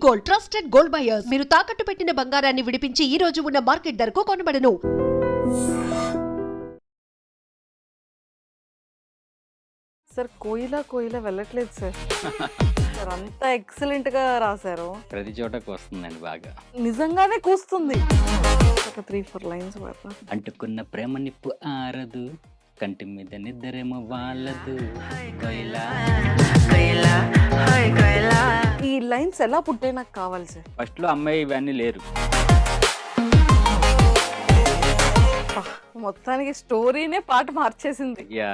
Gold, trusted gold buyers. మీరు తాకట్టు పెట్టిన బంగారాన్ని విడిపించి ఈ రోజు ఉన్న మార్కెట్ ధరకు కొనబడను. సార్ కోయిలా కోయిలా వెళ్ళట్లేదు సార్. సార్ అంత ఎక్సలెంట్ గా రాశారు. ప్రతి చోటకు వస్తుందండి బాగా. నిజంగానే కూస్తుంది. ఒక 3-4 లైన్స్ పడతా. అంటుకున్న ప్రేమ నిప్పు ఆరదు, కంటి మీద నిద్రేమో వాళ్ళదు. కొయిలా ఈ లైన్స్ ఎలా పుట్టే నాకు కావాలి సార్. ఫస్ట్ లో అమ్మాయి ఇవన్నీ లేరు. మొత్తానికి స్టోరీనే పాట మార్చేసింది. Yeah,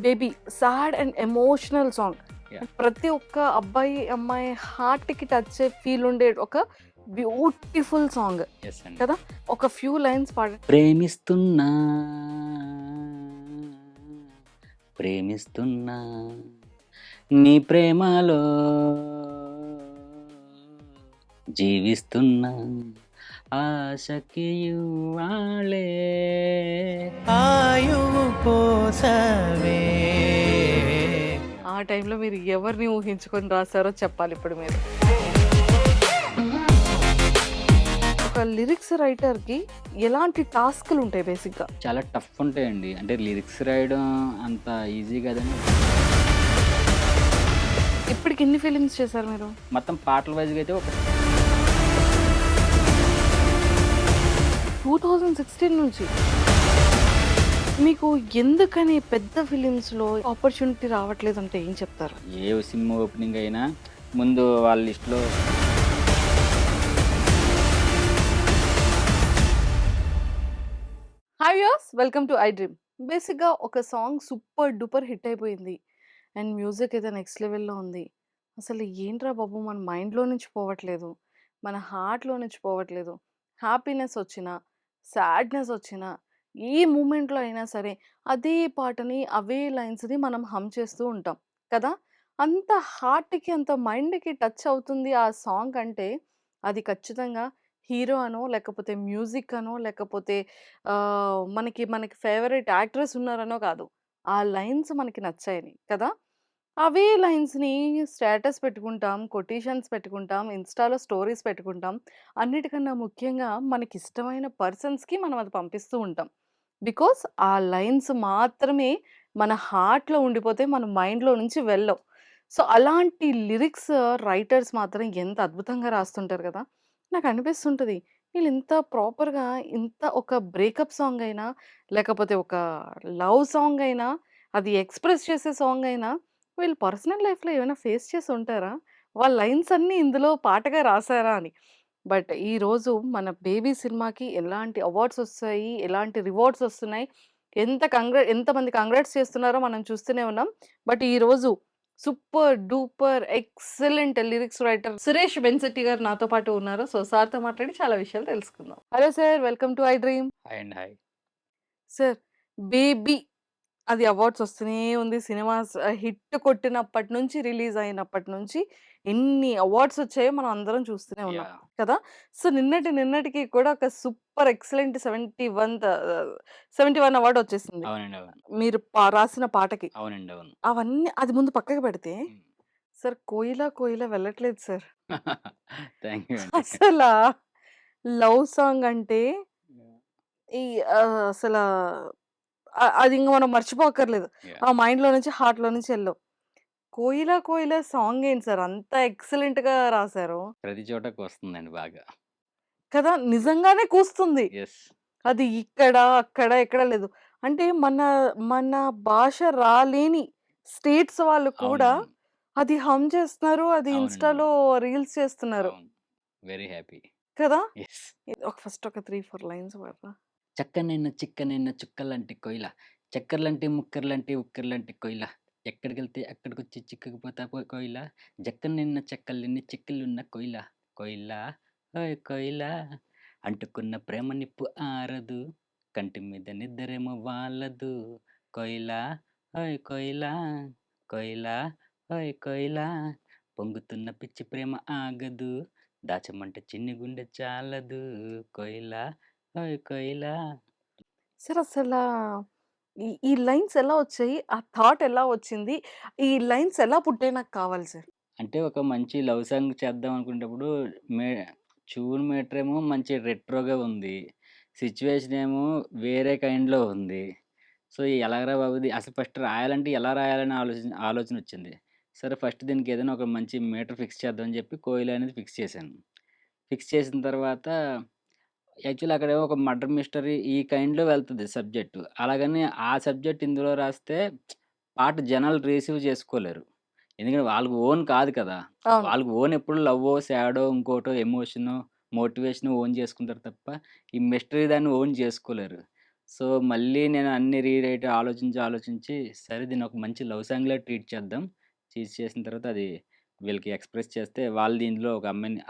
baby sad and emotional song. Yeah. ప్రతి ఒక్క అబ్బాయి అమ్మాయి హార్ట్ కి టచ్ ఫీల్ ఉండే ఒక బ్యూటిఫుల్ సాంగ్ yes అండి. కదా. ఒక ఫ్యూ లైన్స్ పాడ. ప్రేమిస్తున్నా ప్రేమిస్తున్నా నీ ప్రేమలో జీవిస్తున్నా, ఆశకి ఇవ్వాలే ఆయువు పోసవే. ఆ టైంలో మీరు ఎవరిని ఊహించుకొని రాశారో చెప్పాలి ఇప్పుడు మీరు. ఒక లిరిక్స్ రైటర్ కి ఎలాంటి టాస్క్లు ఉంటాయి బేసిక్ గా? చాలా టఫ్ ఉంటాయండి. అంటే లిరిక్స్ రాయడం అంత ఈజీ కదండి. ఇప్పటికి ఎన్ని ఫిలిమ్స్ చేశారు మీరు? మొత్తం పాటల వైజ్గా అయితే ఒక 2016 నుంచి. మీకు ఎందుకని పెద్ద ఫిలిమ్స్ లో ఆపర్చునిటీ రావట్లేదు అంటే ఏం చెప్తారు? ఏ సినిమా ఓపెనింగ్ అయినా ముందు వాళ్ళ లిస్ట్లో hi viewers, welcome to I dream. బేసిక్గా ఒక సాంగ్ సూపర్ డూపర్ హిట్ అయిపోయింది అండ్ మ్యూజిక్ అయితే నెక్స్ట్ లెవెల్లో ఉంది. అసలు ఏంట్రా బాబు, మన మైండ్లో నుంచి పోవట్లేదు, మన హార్ట్లో నుంచి పోవట్లేదు. హ్యాపీనెస్ వచ్చినా సాడ్నెస్ వచ్చినా ఏ మూమెంట్లో అయినా సరే అదే పాటని అవే లైన్స్ని మనం హమ్ చేస్తూ ఉంటాం కదా. అంత హార్ట్కి అంత మైండ్కి టచ్ అవుతుంది ఆ సాంగ్ అంటే అది ఖచ్చితంగా హీరో అనో లేకపోతే మ్యూజిక్ అనో లేకపోతే మనకి మనకి ఫేవరెట్ యాక్ట్రెస్ ఉన్నారనో కాదు. ఆ లైన్స్ మనకి నచ్చాయని కదా. అవే లైన్స్‌ని స్టేటస్ పెట్టుకుంటాం, కొటేషన్స్ పెట్టుకుంటాం, ఇన్‌స్టాలో స్టోరీస్ పెట్టుకుంటాం. అన్నిటికన్నా ముఖ్యంగా మనకిష్టమైన పర్సన్స్‌కి మనం అది పంపిస్తూ ఉంటాం. బికాస్ ఆ లైన్స్ మాత్రమే మన హార్ట్‌లో ఉండిపోతే మన మైండ్‌లో నుంచి వెళ్ళవు. సో, అలాంటి లిరిక్స్ రైటర్స్ మాత్రం ఎంత అద్భుతంగా రాస్తుంటారు కదా. నాకు అనిపిస్తుంటది, వీళ్ళు ఇంత ప్రాపర్‌గా ఇంత ఒక బ్రేకప్ సాంగ్ అయినా, లేకపోతే ఒక లవ్ సాంగ్ అయినా, అది ఎక్స్‌ప్రెస్ చేసే సాంగ్ అయినా వీళ్ళు పర్సనల్ లైఫ్‌లో ఏమైనా ఫేస్ చేసి ఉంటారా? వాళ్ళ లైన్స్ అన్నీ ఇందులో పాటగా రాసారా అని. బట్ ఈరోజు మన 'బేబీ' సినిమాకి ఎలాంటి అవార్డ్స్ ఒస్తాయి, ఎలాంటి రివార్డ్స్ ఒస్తున్నాయి, ఎంతమంది కంగ్రాట్స్ చేస్తున్నారో మనం చూస్తూనే ఉన్నాం. బట్ ఈరోజు super duper excellent lyrics writer Suresh Bensetti గారు నాతో పాటు ఉన్నారు. సో, సార్‌తో మాట్లాడి చాలా విషయాలు తెలుసుకుందాం. Hello sir, welcome to I dream. Hi and hi. Sir, 'baby' అది అవార్డ్స్ వస్తూనే ఉంది. సినిమాస్ హిట్ కొట్టినప్పటి నుంచి, రిలీజ్ అయినప్పటి నుంచి ఎన్ని అవార్డ్స్ వచ్చాయో మనం అందరం చూస్తూనే ఉన్నాం యాహ్! కదా. సో, నిన్నటికి కూడా ఒక సూపర్ ఎక్సలెంట్ 71 అవార్డ్ వచ్చేసింది. అవునండి. అవును. మీరు రాసిన పాటకి. అవునండి. అవును. అవన్నీ అది ముందు పక్కకు పెడితే హ్మ్. సార్, కోయిలా కోయిలా వెళ్ళట్లేదు సార్. థ్యాంక్ యూ అండి. అసలా లవ్ సాంగ్ అంటే యాహ్! ఈ అసలా అది ఇంక మనం మర్చిపోక్కర్లేదు. యాహ్! ఆ మైండ్‌లో నుంచి, హార్ట్‌లో నుంచి ఎళ్ళవు. 'కోయిలా కోయిలా' సాంగ్ ఏంటి సార్ అంత ఎక్సలెంట్‌గా రాసారు. ప్రతి చోటకు వస్తుందండి బాగా. కదా. నిజంగానే కూస్తుంది. యెస్. అది ఇక్కడ, అక్కడ, ఎక్కడ లేదు. అంటే మన మన భాష రాలేని స్టేట్స్ వాళ్ళు కూడా అవునవును. అది హమ్ చేస్తున్నారు. అది అవునండి. ఇన్‌స్టాలో అవును. రీల్స్ చేస్తున్నారు. అవును. Very happy. కదా. యెస్. ఫస్ట్ ఒక 3-4 లైన్స్ పాడరా. చక్కనైన చిక్కనైన చుక్కలంటి కోయిల, చక్కర్లంటి ముక్కర్లంటి ఉక్కర్లంటి కోయిల, ఎక్కడికెళ్తే అక్కడికొచ్చి చిక్కుకుపోతా కోయిల, జక్కనైన చెక్కలెన్ని చిక్కులున్న కోయిల, కోయిల ఓయ్ కోయిల, అంటుకున్న ప్రేమ నిప్పు ఆరదు, కంటి మీద నిద్రేమో వాళ్ళదు. కోయిల ఓయ్ కోయిల, కోయిల ఓయ్ కోయిల, పొంగుతున్న పిచ్చి ప్రేమ ఆగదు, దాచమంటే చిన్ని గుండె చాలదు. కోయిల ఓయ్ కోయిల. సార్ అసలా ఈ లైన్స్ ఎలా వచ్చాయి? ఆ థాట్ ఎలా వచ్చింది? ఈ లైన్స్ ఎలా పుట్టాయి నాకు కావాలి సార్. అంటే ఒక మంచి లవ్ సాంగ్ చేద్దాం అనుకునేటప్పుడు మే ట్యూన్ మీటర్ ఏమో మంచి రెట్రోగా ఉంది. సిట్యుయేషన్ ఏమో వేరే కైండ్‌లో ఉంది. సో, ఎలాగరా బాబు! ఇది అసలు ఫస్ట్ రాయాలంటే ఎలా రాయాలని ఆలోచనొచ్చింది. సరే ఫస్ట్ దీనికి ఏదైనా ఒక మంచి మీటర్ ఫిక్స్ చేద్దాం అని చెప్పి కోయిల్ అనేది ఫిక్స్ చేశాను. ఫిక్స్ చేసిన తర్వాత యాక్చువల్లీ అక్కడేమో ఒక మర్డర్ మిస్టరీ ఈ కైండ్‌లో వెళ్తది సబ్జెక్టు. అలాగని ఆ సబ్జెక్ట్ ఇందులో రాస్తే పాట జనాలు రిసీవ్ చేసుకోలేరు. ఎందుకంటే వాళ్ళకి ఓన్ కాదు కదా! అవును. వాళ్ళకి ఓన్ ఎప్పుడు లవ్వో, సాడో, ఇంకోటో ఎమోషనో, మోటివేషనో ఓన్ చేసుకుంటారు తప్ప, ఈ మిస్టరీ దాన్ని ఓన్ చేసుకోలేరు. సో, మళ్ళీ నేను అన్ని రీరైట్ ఆలోచించి, సరే దీన్ని ఒక మంచి లవ్ సాంగ్‌లా ట్రీట్ చేద్దాం. చేసిన తర్వాత అది వీళ్ళకి ఎక్స్‌ప్రెస్ చేస్తే వాళ్ళు దీంట్లో ఒక అమ్మాయిని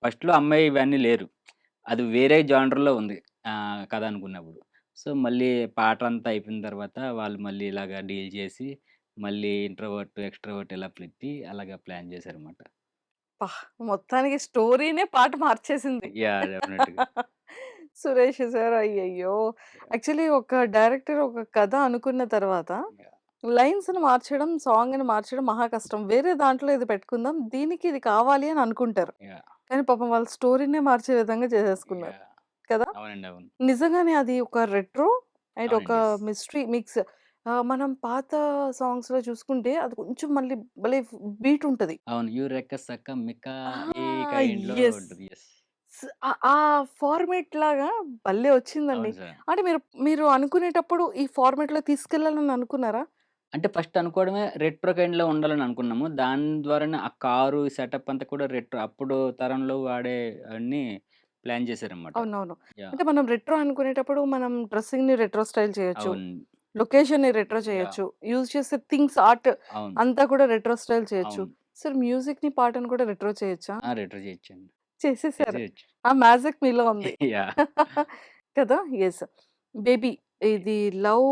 ఫస్ట్‌లో అమ్మాయి ఇవన్నీ లేరు. అది వేరే జానర్‌లో ఉంది. కథ అనుకున్నప్పుడు. సో, మళ్ళీ పాటంతా అయిపోయిన తర్వాత వాళ్ళు మళ్ళీ ఇలాగ డీల్ చేసి, మళ్ళీ ఇంట్రోవర్ట్, ఎక్స్‌ట్రోవర్ట్ ఇలా పెట్టి అలాగా ప్లాన్ చేశారన్నమాట. అబ్బా! మొత్తానికి స్టోరీనే పాట మార్చేసింది. యాహ్! డెఫినెట్‌గా. సురేష్ సార్ అయ్యయ్యో! యాహ్! యాక్చువల్లీ ఒక డైరెక్టర్ ఒక కథ అనుకున్న తర్వాత యాహ్! లైన్స్‌ని మార్చడం, సాంగ్‌ని మార్చడం మహా కష్టం. వేరే దాంట్లో ఇది పెట్టుకుందాం. దీనికి ఇది కావాలి అని అనుకుంటారు. యాహ్! కానీ పాపం వాళ్ళు స్టోరీనే మార్చే విధంగా చేసేసుకున్నారు. యాహ్! కదా! అవునండి. అవును. నిజంగానే అది ఒక రెట్రో అండ్ ఒక అవునండి. యెస్. Mystery mix. మనం పాత సాంగ్స్‌లో చూసుకుంటే అది కొంచెం మళ్ళీ భలే బీట్ ఉంటది. అవును. 'యూరెక్క సకమిక' ఈ ఆ! కైండ్‌లో యెస్. ఉంటది. యెస్. ఆ ఫార్మాట్ లాగా భలే వచ్చిందండి. అవును సార్. అంటే మీరు మీరు అనుకునేటప్పుడు ఈ ఫార్మాట్‌లో తీసుకెళ్ళాలని అనుకున్నారా? అంటే ఫస్ట్ అనుకోవడమే రెట్రో కైండ్‌లో ఉండాలని అనుకున్నాము. దాని ద్వారానే ఆ కారు సెటప్ అంతా కూడా రెట్రో అప్పుడు తరంలో వాడే అన్నీ ప్లాన్ చేశారన్నమాట. అవునవును. యాహ్! అంటే మనం రెట్రో అనుకునేటప్పుడు మనం డ్రెస్సింగ్‌ని రెట్రో స్టైల్ చేయొచ్చు. అవును. లొకేషన్‌ని రెట్రో యాహ్! చేయొచ్చు. యూజ్ చేసే థింగ్స్ ఆర్ట్ అవును. అంతా కూడా రెట్రో స్టైల్ చేయొచ్చు. అవును. సో, మ్యూజిక్‌ని, పాటను కూడా రెట్రో చేయొచ్చా? ఆ! రెట్రో చేయొచ్చండి. చేసేసారు. చేసేయొచ్చు. ఆ మ్యాజిక్ మీలో ఉంది. యాహ్! కదా! యెస్. 'బేబీ' ఇది లవ్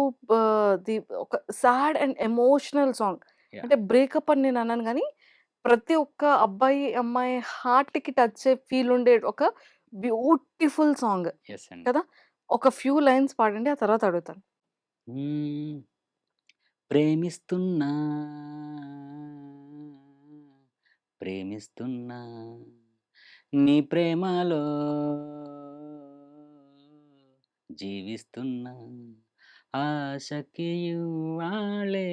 ది ఒక sad and emotional song. Yeah! అంటే బ్రేకప్ అని నేను అనను గానీ, ప్రతి ఒక్క అబ్బాయి, అమ్మాయి హార్ట్‌కి టచ్ అయ్యే ఫీల్ ఉండే ఒక బ్యూటిఫుల్ సాంగ్ యెస్ అండి. కదా! ఒక ఫ్యూ లైన్స్ పాడండి. ఆ తర్వాత అడుగుతాను. హ్మ్. ప్రేమిస్తున్నా, ప్రేమిస్తున్నా నీ ప్రేమలో జీవిస్తున్నా ఆశకి ఇవ్వాళే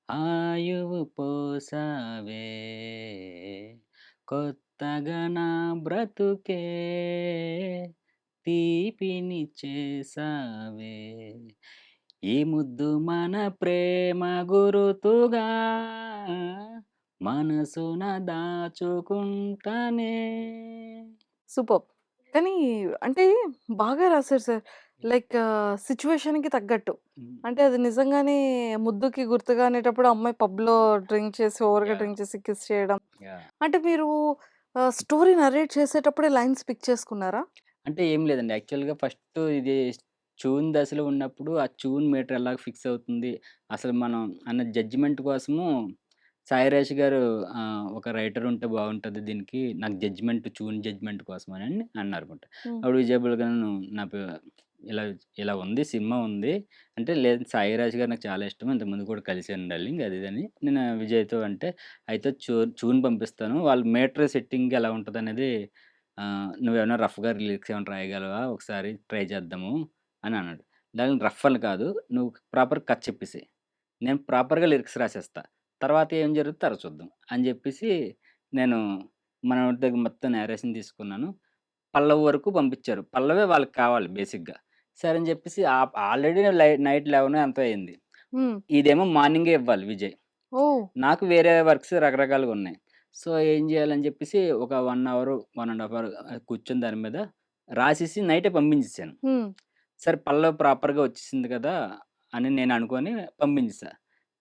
ఆయువు పోసావే కొత్తగా నా బ్రతుకే తీపిని చేసావే ఈ ముద్దు మన ప్రేమ గురుతుగా మనసున దాచుకుంటనే. సూపర్బ్! కానీ అంటే బాగా రాసారు సార్. లైక్ సిట్యుయేషన్‌కి తగ్గట్టు. హ్మ్. అంటే అది నిజంగానే ముద్దుకి గుర్తుగా అనేటప్పుడు అమ్మాయి పబ్‌లో డ్రింక్ చేసి ఓవర్‌గా యాహ్! డ్రింక్ చేసి కిస్ చేయడం. యాహ్! అంటే మీరు స్టోరీ నరేట్ చేసేటప్పుడే లైన్స్ పిక్ చేసుకున్నారా? అంటే ఏం లేదండి. యాక్చువల్‌గా ఫస్ట్ ఇది ట్యూన్ దశలో ఉన్నప్పుడు ఆ ట్యూన్ మీటర్ ఎలాగ ఫిక్స్ అవుతుంది, అసలు మనం అన్న జడ్జిమెంట్ కోసము సాయిరాజ్ గారు ఒక రైటర్ ఉంటే బాగుంటది దీనికి. నాకు ట్యూన్ జడ్జిమెంట్ కోసమని అన్నారన్నమాట. హ్మ్. అప్పుడు విజయ్ గారు నాకు ఇలా ఇలా ఉంది సినిమా ఉంది. అంటే లేదు సాయిరాజ్ గారు నాకు చాలా ఇష్టం. ఇంతకుముందు కూడా కలిసాను డార్లింగ్ అది ఇది అని నేను విజయ్‌తో అంటే, అయితే ట్యూన్ పంపిస్తాను. వాళ్ళ మీటర్ సెట్టింగ్ ఎలా ఉంటదనేది నువ్వేమైనా రఫ్‌గా లిరిక్స్ ఏమైనా రాయగలవా? ఒకసారి ట్రై చేద్దాము అని అన్నాడు. దానికి రఫ్ అని కాదు. నువ్వు ప్రాపర్ కథ చెప్పేసేయి. నేను ప్రాపర్‌గా లిరిక్స్ రాసేస్తా. తర్వాత ఏం జరుగుద్దో తర్వాత చూద్దాం అని జెప్పేసి నేను మనోడి దగ్గర మొత్తం నేరేషన్ తీసుకున్నాను. పల్లవి వరకు పంపించారు. పల్లవే వాళ్ళకి కావాలి బేసిక్‌గా. సరే అని జెప్పేసి ఆల్రెడీ నైట్ 11 ఎంతో అయింది. హ్మ్. ఇదేమో మార్నింగే ఇవ్వాలి విజయ్. ఓహ్! నాకు వేరే వర్క్స్ రకరకాలుగున్నాయి. సో, ఏం జేయాలని జెప్పేసి ఒక 1 అవర్, 1 ½ అవర్ కూర్చొని దాని మీద రాసేసి నైటే పంపించేసాను. హ్మ్. సరే పల్లవి ప్రాపర్‌గా వచ్చేసింది కదా! అని నేను అనుకోని పంపించేసా.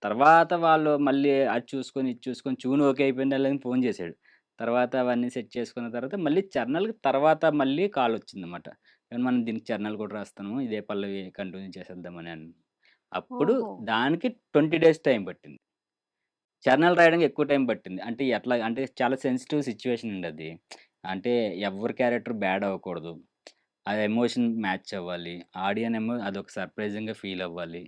తర్వాత వాళ్ళు మళ్ళీ అది చూసుకొని, ఇది చూసుకొని ట్యూన్ ఓకే అయిపోయిందా లేదా అని ఫోన్ చేసాడు. తర్వాత అవన్నీ సెట్ చేసుకున్న తర్వాత మళ్ళీ చరణాలకి తర్వాత మళ్ళీ కాలొచ్చిందన్నమాట. మనం దీనికి చరణాలు కూడా రాస్తున్నాము. ఇదే పల్లవి కంటిన్యూ చేసేద్దామని అప్పుడు ఓహో! దానికి 20 డేస్ టైం పట్టింది. చరణాలు రాయడానికి ఎక్కువ టైం పట్టింది. అంటే ఎట్లా అంటే చాలా సెన్సిటివ్ సిట్యుయేషన్ అండి అది. అంటే ఎవ్వరి క్యారెక్టర్ బ్యాడ్ అవ్వకూడదు. ఆ ఎమోషన్ మ్యాచ్ అవ్వాలి. ఆడియనేమో అదొక సర్ప్రైజింగ్‌గా ఫీల్ అవ్వాలి.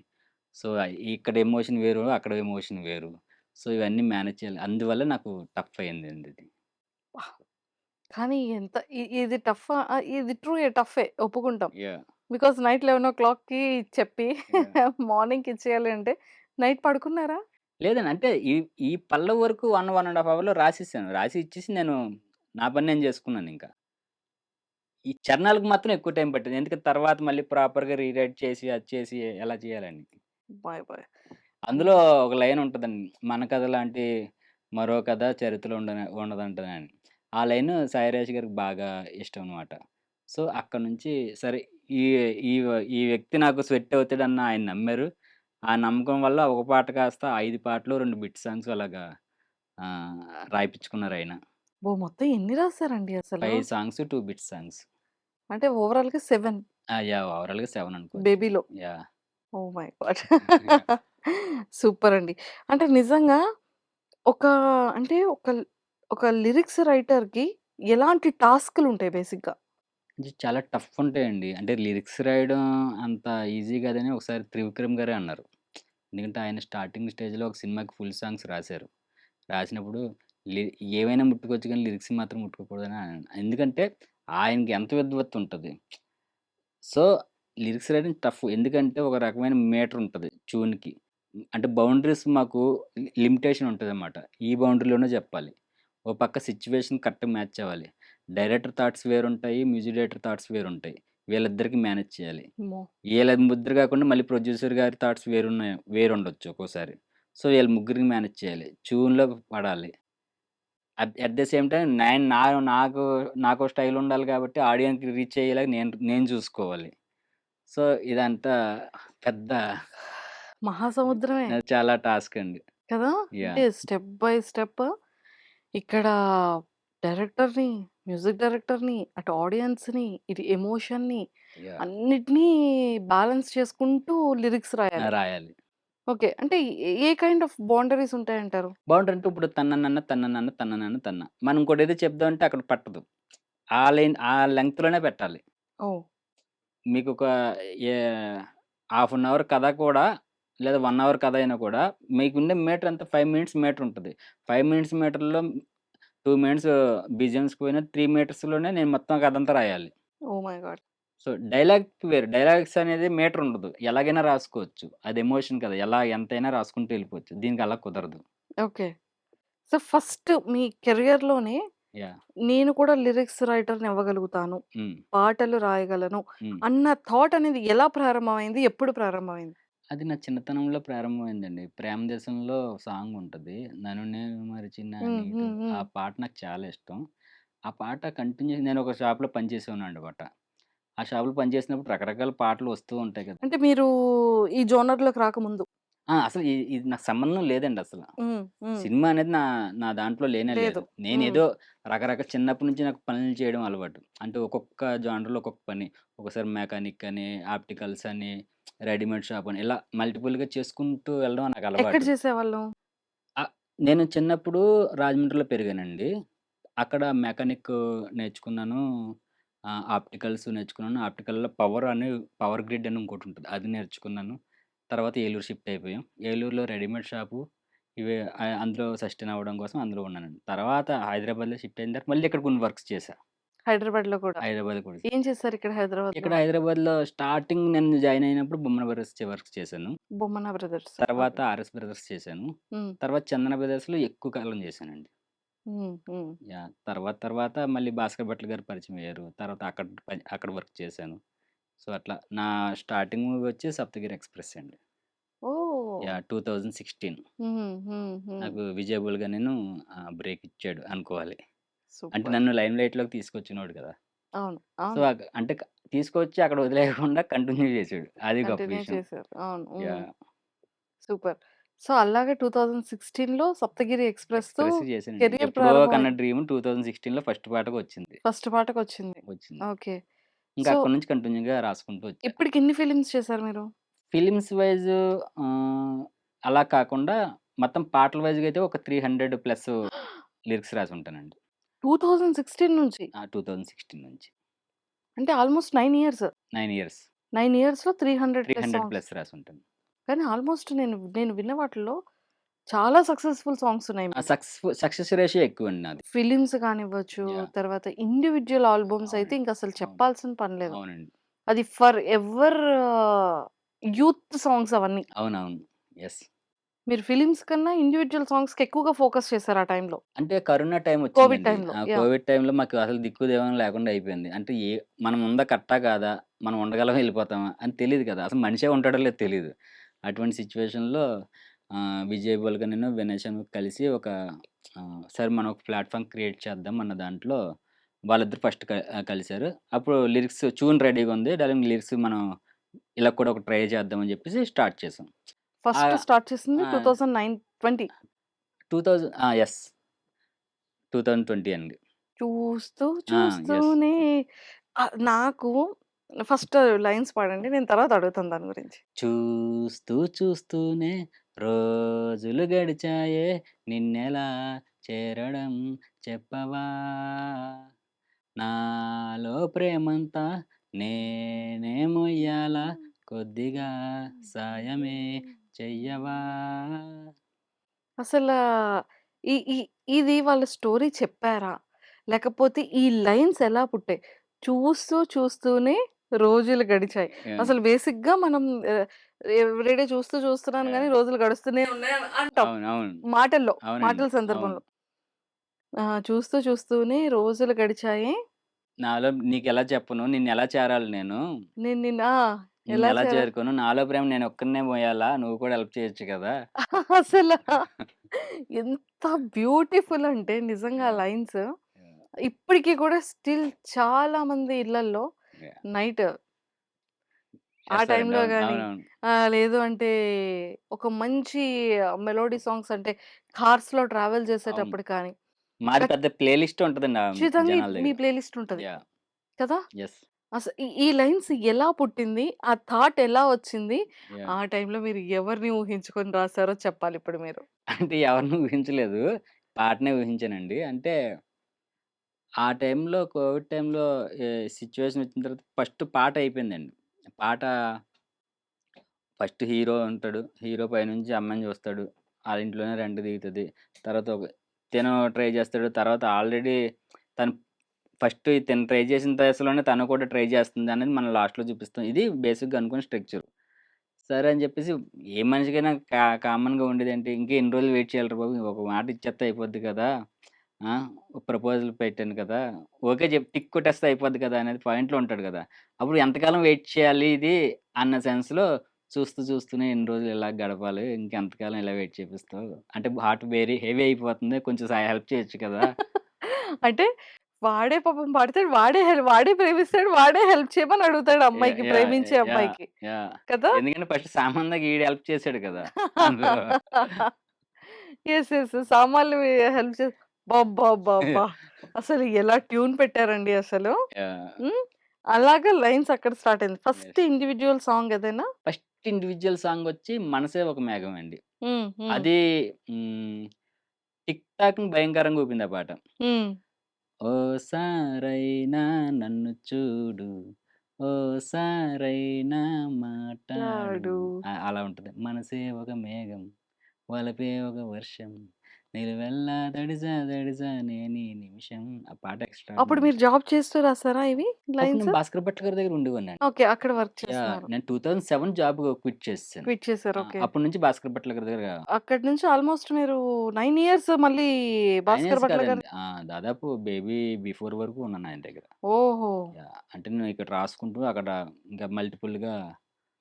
సో, ఇక్కడ ఎమోషన్ వేరు, అక్కడ ఎమోషన్ వేరు. సో, ఇవన్నీ మేనేజ్ చేయాలి. అందువల్ల నాకు టఫ్ అయిందండి ఇది. వాహ్! కానీ ఎంత ఇది టఫా? ఇది టఫే ఒప్పుకుంటాం. యాహ్! బికాజ్ నైట్ 11:00కి చెప్పి యాహ్! మార్నింగ్‌కి ఇచ్చేయాలి అంటే నైట్ పడుకున్నారా? లేదండి. అంటే ఈ పల్లవి వరకు 1, 1 ½ అవర్‌లో రాసేసాను. రాసి ఇచ్చేసి నేను నా పని నేను చేసుకున్నానింక. ఈ చరణాలకు మాత్రం ఎక్కువ టైం పట్టింది. ఎందుకంటే తర్వాత మళ్ళీ ప్రాపర్‌గా రీరైట్ చేసి, అది చేసి ఎలా చేయాలని. Bye bye. అందులో హ్మ్. ఒక లైన్ ఉంటదండి. 'మన కథ లాంటి మరో కథ చరిత్రలో ఉండదంటదని.' ఆ లైను సాయిరాజ్ గారికి బాగా ఇష్టం అనమాట. సో, అక్కడి నుంచి సరే ఈ ఈ ఈ వ్యక్తి నాకు స్వెట్ అవుతాడని ఆయన నమ్మారు. ఆ నమ్మకం వల్ల ఒక పాట కాస్త 5 పాటలు, 2 బిట్ సాంగ్స్ అలాగా ఆహ్, రాయిపిచ్చుకున్నారాయన. మొత్తం ఎన్ని రాసారండి అసలు? 5 సాంగ్స్, 2 బిట్ సాంగ్స్. అంటే ఓవరాల్‌గా 7 యాహ్! ఓవరాల్‌గా 7 అనుకోవచ్చు. 'బేబీలో'. Yeah! Oh my God! Super అండి. అంటే నిజంగా ఒక అంటే ఒక లిరిక్స్ రైటర్‌కి ఎలాంటి టాస్క్‌లుంటాయి బేసిక్‌గా? ఇది చాలా టఫ్ ఉంటాయండి. అంటే లిరిక్స్ రాయడం అంత ఈజీ కాదని ఒకసారి త్రివిక్రమ్ గారే అన్నారు. ఎందుకంటే ఆయన స్టార్టింగ్ స్టేజ్‌లో ఒక సినిమాకి ఫుల్ సాంగ్స్ రాశారు. రాసినప్పుడు లి ఏవైనా ముట్టుకోవచ్చు కానీ లిరిక్స్ మాత్రం ముట్టుకోకూడదని ఆయన ఎందుకంటే ఆయనకి ఎంత విద్వత్తు ఉంటది. So, lyrics writing tough. ఎందుకంటే ఒక రకమైన మీటర్ ఉంటది ట్యూన్‌కి. అంటే బౌండరీస్ మాకు లిమిటేషన్ ఉంటదనమాట. ఈ బౌండరీలోనే చెప్పాలి. ఓ పక్క సిట్యుయేషన్ కరెక్ట్‌గా మ్యాచ్ అవ్వాలి. డైరెక్టర్ థాట్స్ వేరుంటాయి. మ్యూజిక్ డైరెక్టర్ థాట్స్ వేరుంటాయి. వీళ్ళిద్దరికి మేనేజ్ చేయాలి. అమ్మో! ఈళ్ళ ముద్ర కాకుండా మళ్ళీ ప్రొడ్యూసర్ గారి థాట్స్ వేరుండొచ్చు ఒక్కోసారి. సో, ఈళ్ళ ముగ్గురికి మేనేజ్ చేయాలి. ట్యూన్‌లో పడాలి. అట్ ద సేమ్ టైమ్ నాకు నాకో స్టైల్ ఉండాలి కాబట్టి ఆడియన్స్‌కి రీచ్ అయ్యేలాగా నేను నేను చూసుకోవాలి. సో, ఇదంతా పెద్ద మహాసముద్రమే చాలా టాస్క్ అండి. కదా! అంటే యాహ్! స్టెప్ బై స్టెప్ ఇక్కడ డైరెక్టర్‌ని, మ్యూజిక్ డైరెక్టర్‌ని, అటు ఆడియన్స్‌ని, ఇటు ఎమోషన్‌ని యాహ్! అన్నిటిని బ్యాలెన్స్ చేసుకుంటూ లిరిక్స్ రాయాలి. రాయాలి. ఓకే. అంటే ఏ కైండ్ ఆఫ్ బౌండరీస్ ఉంటాయంటారు? బౌండరీ అంటే ఇప్పుడు తన్ననన్న, తన్ననన్న, తన్ననన్న, తన్న. మనం ఇంకోటేదో చెప్దామంటే అక్కడ పట్టదు. ఆ లెంగ్త్‌లోనే పెట్టాలి. ఓహ్! మీకొక ఏ హాఫ్ అన్ అవర్ కథ కూడా లేదా 1 అవర్ కథ అయినా కూడా మీకుండే మీటర్ ఎంత 5 మినిట్స్ మీటర్ ఉంటది. 5 మినిట్స్ మీటర్‌లో 2 మినిట్స్ బీజీఎమ్స్‌కి పోయినా 3 మీటర్స్‌లోనే నేను మొత్తం కథంతా రాయాలి. ఓహ్ మై గాడ్! సో, డైలాగ్‌కి వేరు. డైలాగ్స్ అనేది మీటర్ ఉండదు. ఎలాగైనా రాసుకోవచ్చు. అది ఎమోషన్ కదా! ఎంతైనా రాసుకుంటూ వెళ్ళిపోవచ్చు. దీనికి అలా కుదరదు. ఓకే. సో, ఫస్ట్ మీ కెరియర్‌లోనే యాహ్! నేను కూడా లిరిక్స్ రైటర్‌ని అవ్వగలుగుతాను. హ్మ్. పాటలు రాయగలను హ్మ్. అన్న థాట్ అనేది ఎలా ప్రారంభమైంది? ఎప్పుడు ప్రారంభమైంది? అది నా చిన్నతనంలో ప్రారంభమైందండి. 'ప్రేమ దేశంలో' సాంగ్ ఉంటది. 'నన్ను నేను మరిచిన హ్మ్. నీతో' హ్మ్. హ్మ్. ఆ పాట నాకు చాలా ఇష్టం. ఆ పాట కంటిన్యూ నేను ఒక షాప్‌లో పనిచేసేవాడినన్నమాట. ఆ షాప్‌లో పనిచేసినప్పుడు రకరకాల పాటలు వస్తూ ఉంటాయి కదా! అంటే మీరు ఈ జోనర్‌లోకి రాకముందు. అసలు ఇది నాకు సంబంధం లేదండి అసల. హ్మ్. హ్మ్. సినిమా అనేది నా దాంట్లో లేనే లేదు. లేదు. హ్మ్. నేనేదో రకరకాల చిన్నప్పటి నుంచి నాకు పనులు చేయడం అలవాటు. అంటే ఒక్కొక్క జానర్‌లో ఒక్కొక్క పని. ఒకసారి మెకానిక్ అని, ఆప్టికల్స్ అని, రెడీమేడ్ షాప్ అని ఇలా మల్టిపుల్‌గా చేసుకుంటూ వెళ్ళడం నాకు ఎక్కడ అలవాటు. చేసేవాళ్ళు? నేను చిన్నప్పుడు రాజమండ్రిలో పెరిగానండి. అక్కడ మెకానిక్ నేర్చుకున్నాను. ఆప్టికల్స్ నేర్చుకున్నాను. ఆప్టికల్‌లో పవర్ గ్రిడ్ అని ఇంకోటుంటది. అది నేర్చుకున్నాను. తర్వాత ఏలూరు షిఫ్ట్ అయిపోయాం. ఏలూరులో రెడీమేడ్ షాపు ఇవే అందులో సస్టైన్ అవ్వడం కోసం అందులో ఉన్నానండి. తర్వాత హైదరాబాద్‌లో షిఫ్ట్ అయిన తర్వాత మళ్ళీ ఇక్కడ కొన్ని వర్క్స్ చేశా. హైదరాబాద్‌లో కూడా. హైదరాబాద్‌లో కూడా. ఏం చేశారు ఇక్కడ హైదరాబాద్‌లో? ఇక్కడ హైదరాబాద్‌లో స్టార్టింగ్ నేను జాయిన్ అయినప్పుడు బొమ్మన బ్రదర్స్ వర్క్ చేశాను. బొమ్మన బ్రదర్స్. తర్వాత ఓకే. ఆర్ఎస్ బ్రదర్స్ చేశాను. హ్మ్. తర్వాత చందన బ్రదర్స్‌లో ఎక్కువ కాలం చేశానండి. హ్మ్. హ్మ్. తర్వాత మళ్ళీ భాస్కర్ భట్ల గారు పరిచయమయ్యారు. తర్వాత అక్కడ వర్క్ చేశాను. సో, అట్లా నా స్టార్టింగ్ మూవీ వచ్చి 'సప్తగిరి ఎక్స్‌ప్రెస్' అండి. ఓహ్! 2016 హ్మ్. హ్మ్. హ్మ్. నాకు విజయ్ బుల్గనేను బ్రేక్ ఇచ్చాడు అనుకోవాలి. అంటే సూపర్. నన్ను లైమ్ లైట్‌లోకి తీసుకొచ్చినోడు కదా! అవును. సో, అవును. అంటే తీసుకొచ్చి అక్కడ వదిలేయకుండా కంటిన్యూ చేసాడు. అది గొప్ప కంటిన్యూ విషయం. చేశారు. అవును. హ్మ్. యాహ్! సూపర్. సో, అలాగే 2016లో 'సప్తగిరి ఎక్స్‌ప్రెస్‌తో' ఎక్స్‌ప్రెస్ చేశానండి. కెరియర్ ఎప్పుడో కన్న ప్రారంభమైంది. డ్రీమ్ 2016లో ఫస్ట్ పాటగా వచ్చింది. ఫస్ట్ పాటకొచ్చింది. వచ్చింది. ఓకే. ఇంకా సో, అక్కడి నుంచి కంటిన్యూగా రాసుకుంటూ వచ్చా. ఇప్పటికి ఎన్ని ఫిల్మ్స్ చేశారు మీరు? ఫిల్మ్స్ వైస్ ఆహ్, అలా కాకుండా మొత్తం పాటల వైస్‌గా అయితే ఒక 300 ప్లస్ లిరిక్స్ రాసుంటానండి. 2016 నుంచి. 2016 నుంచి. అంటే ఆల్‌మోస్ట్ 9 ఇయర్స్. 9 ఇయర్స్. 9 ఇయర్స్‌లో 300 ప్లస్ 300 సాంగ్స్. ప్లస్ రాసుంటాను. కానీ ఆల్‌మోస్ట్ నేను నేను విన్న వాటిల్లో చాలా సక్సెస్‌ఫుల్ సాంగ్స్ ఉన్నాయి ఆ మీకు. సక్సెస్ రేషియో ఎక్కువండి నాది. ఫిలిమ్స్ కానివ్వచ్చు, యాహ్! తర్వాత ఇండివిడ్యువల్ ఆల్బమ్స్ అయితే అవునండి. ఇంకసలు అవును. చెప్పాల్సిన పని లేదు. అవునండి. అది ఫర్ ఎవర్ యూత్ సాంగ్స్ అవన్నీ. అవునవును. యెస్. మీరు ఫిలిమ్స్ కన్నా ఇండివిడ్యువల్ సాంగ్స్‌కి ఎక్కువగా ఫోకస్ చేశారు ఆ టైంలో. అంటే కరోనా టైమ్ కోవిడ్ వచ్చిందండి. టైంలో. ఆ యాహ్! కోవిడ్ టైమ్‌లో మాకు అసలు దిక్కుదేవం లేకుండా అయిపోయింది. అంటే మనం ఉందా కరెక్టా కాదా? మనం ఉండగలమా? ఎళ్ళిపోతామా? అని తెలీదు కదా! అసలు మనిషే ఉంటాడో లేదో తెలీదు. అటువంటి సిట్యుయేషన్‌లో విజయ్ బుల్గనెను, వినయ్ చంద్ర కలిసి సరే మనం ఒక ప్లాట్‌ఫార్మ్ క్రియేట్ చేద్దాం అన్న దాంట్లో వాళ్ళిద్దరూ ఫస్ట్ కలిసారు. అప్పుడు ట్యూన్ రెడీగా ఉంది. దానికి లిరిక్స్ మనం ఇలా కూడా ఒక ట్రై చేద్దాం అని చెప్పేసి స్టార్ట్ చేసాం. ఫస్ట్ ఆహ్, స్టార్ట్ చేసింది ఆ! 2020 యెస్. 2020 అండి. చూస్తూ యెస్. చూస్తూనే నాకు ఫస్ట్ లైన్స్ పాడండి. నేను తర్వాత అడుగుతాను దాని గురించి. చూస్తూ చూస్తూనే రోజులు గడిచాయే నిన్నెలా చేరడం చెప్పవా నాలో ప్రేమంతా నేనే మొయ్యాల కొద్దిగా సాయమే చెయ్యవా. అసలా ఈ ఈ ఇది వాళ్ళ స్టోరీ చెప్పారా? లేకపోతే ఈ లైన్స్ ఎలా పుట్టాయి? చూస్తూ చూస్తూనే రోజులు గడిచాయి. ఆ, అసలు బేసిక్‌గా మనం ఆహ్, ఎవ్రీడే చూస్తూ చూస్తున్నాను ఆ, గానీ రోజులు గడుస్తూనే ఉన్నాయి అంటాం. అవును అవును మాటల్లో, అవునండి మాటల అవును. సందర్భంలో. చూస్తూ చూస్తూనే రోజులు గడిచాయే నాలో నీకెలా చెప్పను నిన్నెలా చేరాలి నేను నేను నిన్ను ఎలా నిన్నెలా చేరా చేరుకోను నాలో ప్రేమ నేను ఒక్కడినే మోయాలా నువ్వు కూడా హెల్ప్ చేయొచ్చు కదా. అసల ఎంత బ్యూటిఫుల్ అంటే నిజంగా యాహ్! లైన్స్. యాహ్! ఇప్పటికి కూడా స్టిల్ చాలా మంది ఇళ్లల్లో యాహ్! నైట్ ఆ చేస్తారండి. టైంలో అవును. గాని, అవునవును. లేదు అంటే ఒక మంచి మెలోడీ సాంగ్స్ అంటే కార్స్‌లో ట్రావెల్ అవును. చేసేటప్పుడు కానీ, మాది పెద్ద ప్లే లిస్ట్ ఉంటదండి ఖచ్చితంగా జనాల మీ దగ్గర. ప్లే లిస్ట్ ఉంటది యాహ్! కదా! యెస్. ఈ ఈ లైన్స్ ఎలా పుట్టింది? ఆ థాట్ ఎలా వచ్చింది? యాహ్! ఆ టైంలో మీరు ఎవరిని ఊహించుకొని రాసారో చెప్పాలిప్పుడు మీరు. అంటే ఎవరిని ఊహించలేదు. పాటనే ఊహించానండి. అంటే ఆ టైంలో కోవిడ్ టైంలో సిట్యుయేషన్ వచ్చిన తర్వాత ఫస్ట్ పాట అయిపోయిందండి. పాట ఫస్ట్ హీరో ఉంటాడు. హీరో పైనుంచి అమ్మాయిని చూస్తాడు. ఆళ్ళ ఇంట్లోనే రెంట్ దిగుతది. తర్వాత తిను ట్రై చేస్తాడు. తర్వాత ఆల్రెడీ తను ఫస్ట్ తిను ట్రై చేసిన దశలోనే తను కూడా ట్రై చేస్తుందనేది మనం లాస్ట్‌లో చూపిస్తాం. ఇది బేసిక్‌గా అనుకున్న స్ట్రక్చర్. సరే అని చెప్పేసి ఏ మనిషికైనా కామన్‌గా ఉండేదేంటి, ఇంకా ఎన్ని రోజులు వెయిట్ చేయాలిరా బాబు! ఒక మాట ఇచ్చేత్తే అయిపోద్ది కదా! ఆ! ప్రపోజల్ పెట్టాను కదా! ఓకే టిక్ కొట్టేస్తే అయిపోద్ది కదా! అనేది పాయింట్‌లో ఉంటాడు కదా! అప్పుడు ఎంతకాలం వెయిట్ చేయాలి ఇది అన్న సెన్స్‌లో చూస్తూ చూస్తూనే ఎన్ని రోజులు ఇలా గడపాలి, ఇంకెంతకాలం ఇలా వెయిట్ చేపిస్తావు? అంటే హార్ట్ వెరీ హెవీ అయిపోతుంది. కొంచెం హెల్ప్ చేయొచ్చు కదా! అంటే వాడే పాపం పడతాడు. వాడే ప్రేమిస్తాడు. వాడే హెల్ప్ చేయమని అడుగుతాడు యాహ్! అమ్మాయికి. యాహ్! ప్రేమించే యాహ్! అమ్మాయికి. యాహ్! కదా! ఎందుకంటే ఫస్ట్ సామాన్‌దాగా ఈడు హెల్ప్ చేసాడు కదా! అందులో. యెస్. యెస్. సామాన్లు హెల్ప్ చే అబ్బబ్బబ్బబ్బా! అసలు ఎలా ట్యూన్ పెట్టారండి అసలు. యాహ్! హ్మ్. అలాగా లైన్స్ అక్కడ స్టార్ట్ అయింది. First yes. ఇండివిడ్యువల్ సాంగ్ అదేనా? ఫస్ట్ ఇండివిడ్యువల్ సాంగొచ్చి 'మనసే ఒక మేఘం' అండి. హ్మ్. హ్మ్. అది హ్మ్. టిక్ టాక్‌ని భయంకరంగా ఊపింది ఆ పాట. హ్మ్. ఓసారైనా నన్ను చూడు, ఓసారైనా మాటాడు. లాడు అలా ఉంటది. మనసే ఒక మేఘం, వలపే ఒక వర్షం, నిలువెల్లా తడిసా తడిసా నేనీ నిమిషం. ఆ పాట అప్పుడు ఎక్స్‌ట్రార్డినరీ మీరు ఉంటది. జాబ్ చేస్తూ రాసారా ఇవి అప్పుడు లైన్స్? నేను భాస్కర్ భట్ల గారి దగ్గర ఉండేవాడినండి. ఓకే. అక్కడ వర్క్ యాహ్! చేస్తున్నారు. నేను 2007 జాబ్ క్విట్ చేసేసాను. క్విట్ చేసారు. ఓకే. అప్పటి నుంచి భాస్కర్ భట్ల గారి దగ్గర అక్కడి నుంచి ఆల్‌మోస్ట్ మీరు 9 ఇయర్స్ మళ్ళీ 9 భాస్కర్ ఇయర్స్ భట్ల గారి కాదండి. దాదాపు బేబీ బిఫోర్ వరకు ఉన్నాను ఆయన దగ్గర. ఓహో! యాహ్! అంటే నేను ఇక్కడ రాసుకుంటూ అక్కడ ఇంకా మల్టిపుల్‌గా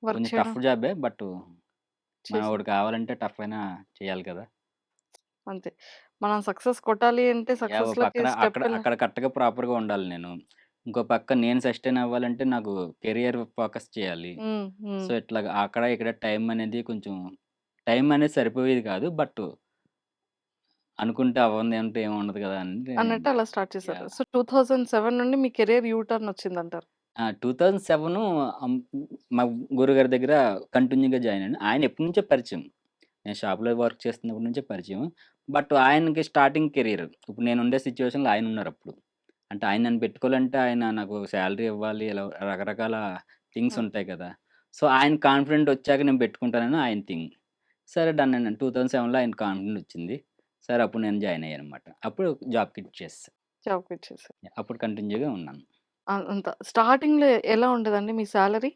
వర్క్ కొంచెం చేయడం టఫ్ జాబే. చేశారు. మనోడు కావాలంటే టఫ్ అయినా చేయాలి కదా! అంతే. మనం సక్సెస్ కొట్టాలి అంటే యాహ్! ఓ సక్సెస్‌లోకి పక్కన స్టెప్ అక్కడ కరెక్ట్‌గా ప్రాపర్‌గా ఉండాలి నేను. ఇంకో పక్క నేను సస్టైన్ అవ్వాలంటే నాకు కెరియర్ ఫోకస్ చేయాలి. హ్మ్. హ్మ్. సో, ఇట్లాగా అక్కడ ఇక్కడ టైం అనేది సరిపోయేది కాదు. అనుకుంటే అవ్వందంటే ఏముండదు కదా! అని అన్నట్టు అలా స్టార్ట్ చేశారు. యాహ్! సో, 2007 నుండి మీ కెరియర్ యూ టర్న్ వచ్చిందంటారు. 2007 ఆహ్, మా గురువుగారి దగ్గర కంటిన్యూ‌గా జాయిన్ అయ్యాను. ఆయన ఎప్పటినుంచో పరిచయం. నేను షాప్‌లో వర్క్ చేస్తున్నప్పటి నుంచే పరిచయం. ఆయనకి స్టార్టింగ్ కెరియర్. ఇప్పుడు నేనుండే సిట్యుయేషన్‌లో ఆయనున్నారప్పుడు. అంటే ఆయన నన్ను పెట్టుకోవాలంటే ఆయన నాకు సాలరీ ఇవ్వాలి. ఇలా రకరకాల థింగ్స్ హ్మ్. ఉంటాయి కదా! సో, ఆయన కాన్ఫిడెంట్ వచ్చాక నేను పెట్టుకుంటానని ఆయన థింగ్. సరే డన్ అన్నాను. 2007లో ఆయన కాన్ఫిడెంట్ వచ్చింది. సరే అప్పుడు నేను జాయిన్ అయ్యాననమాట. అప్పుడు జాబ్ క్విట్ చేసేసా. జాబ్ వచ్చేసారు. అప్పుడు కంటిన్యూగా ఉన్నాను. అంత స్టార్టింగ్‌లో ఎలా ఉండేదండి మీ సాలరీ?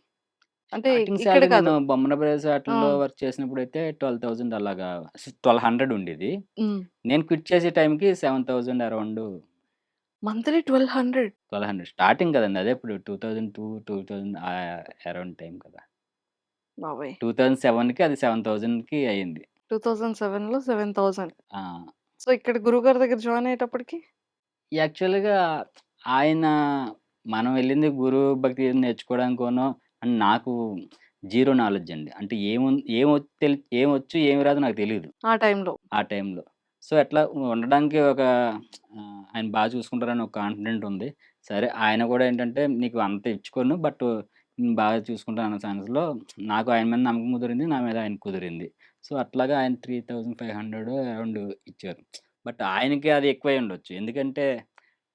అంటే స్టార్టింగ్ ఇక్కడ సాలరీ నేను కాదు. బొమ్మన బ్రదర్స్ ఆ! ఆటిల్లో వర్క్ చేసినప్పుడైతే 12,000 అలాగా 1200 ఉండేది. హ్మ్. నేను క్విట్ చేసే టైంకి 7,000 అరౌండ్ మంత్లీ 1200. 1200 స్టార్టింగ్ కదండీ. అదే ఇప్పుడు 2002, 2000 అరౌండ్ టైం కదా! బాబోయ్! 2007కి అది 7,000కి అయింది. 2007లో 7000. ఆ! సో, ఇక్కడ గురువుగారి దగ్గర జాయిన్ అయ్యేటప్పటికి యాక్చువల్‌గా ఆయన మనం వెళ్ళింది గురువు భక్తి నేర్చుకోవడానికోనో అని నాకు జీరో నాలెడ్జ్ అండి. అంటే ఏమొచ్చు, ఏమి రాదో నాకు తెలీదు ఆ టైంలో. ఆ టైంలో. సో, ఎట్లా ఉండడానికి ఒక ఆయన చూసుకుంటారని ఒక కాన్ఫిడెంట్ ఉంది. సరే ఆయన కూడా ఏంటంటే నీకు అంత ఇచ్చుకోను బట్ నేను బాగా చూసుకుంటాను అన్న సెన్స్‌లో నాకు ఆయన మీద నమ్మకం కుదిరింది. నా మీద ఆయనకి కుదిరింది. సో, అట్లాగా ఆయన 3,500 అరౌండ్ ఇచ్చారు. బట్ ఆయనకి అది ఎక్కువై ఉండొచ్చు. ఎందుకంటే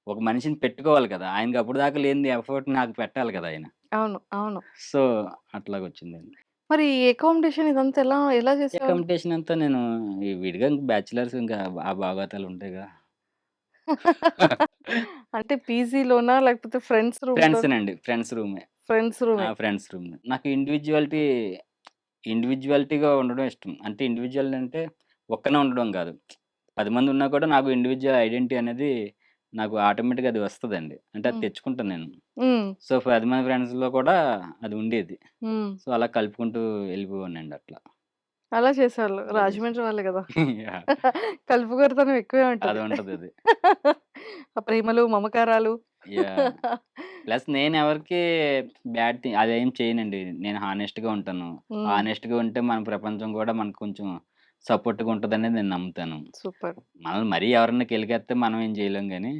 ఒక మనిషిని పెట్టుకోవాలి కదా! ఆయనకి అప్పటిదాకా లేని ఎఫర్ట్ నాకు పెట్టాలి కదా ఆయన. అవును. అవును. సో, అట్లాగొచ్చిందండి. మరి అకామిడేషన్ ఇదంతా ఎలా చేసేవాళ్ళు? అకామిడేషన్ అంతా నేను ఈ విడిగా బ్యాచిలర్స్ ఇంకా ఆ బాగోతాలు ఉంటాయిగా. అంటే పీజీలోనా? లేకపోతే ఫ్రెండ్స్ రూమ్‌లోనా? ఫ్రెండ్సేనండి. ఫ్రెండ్స్ రూమే. ఫ్రెండ్స్ ఆ! రూమే. Friends room. నాకు ఇండివిడ్యువాలిటీగా ఉండడం ఇష్టం. అంటే ఇండివిడ్యువల్ అంటే ఒక్కనే ఉండడం గాదు. 10 మంది ఉన్నా కూడా నాకు ఇండివిడ్యువల్ ఐడెంటిటీ అనేది నాకు ఆటోమేటిక్‌గా అది వస్తదండి. అంటే అది హ్మ్. తెచ్చుకుంటాను నేను. హ్మ్. సో, 10 మంది ఫ్రెండ్స్‌లో కూడా అది ఉండేది. హ్మ్. సో, అలా కలుపుకుంటూ వెళ్ళిపోయేవాడినండి అట్లా. అలా చేసేవాళ్ళు. అలా చేశాను. రాజమండ్రి వాళ్ళే గదా! యాహ్! కలుపుగోలుతనం ఎక్కువే ఉంటది. అదుంటదది. ఆ ప్రేమలు, మమకారాలు. యాహ్! ప్లస్ నేనెవరికీ అదేం చేయనండి. నేను హానెస్ట్‌గా ఉంటాను. హ్మ్. హానెస్ట్‌గా ఉంటే మన ప్రపంచం గూడా మనకు కొంచెం సపోర్ట్‌గా ఉంటదనేది నేను నమ్ముతాను. సూపర్. మనల్ని మరీ ఎవరన్నా కెలికేత్తే మనం ఏం చేయలేం గానీ,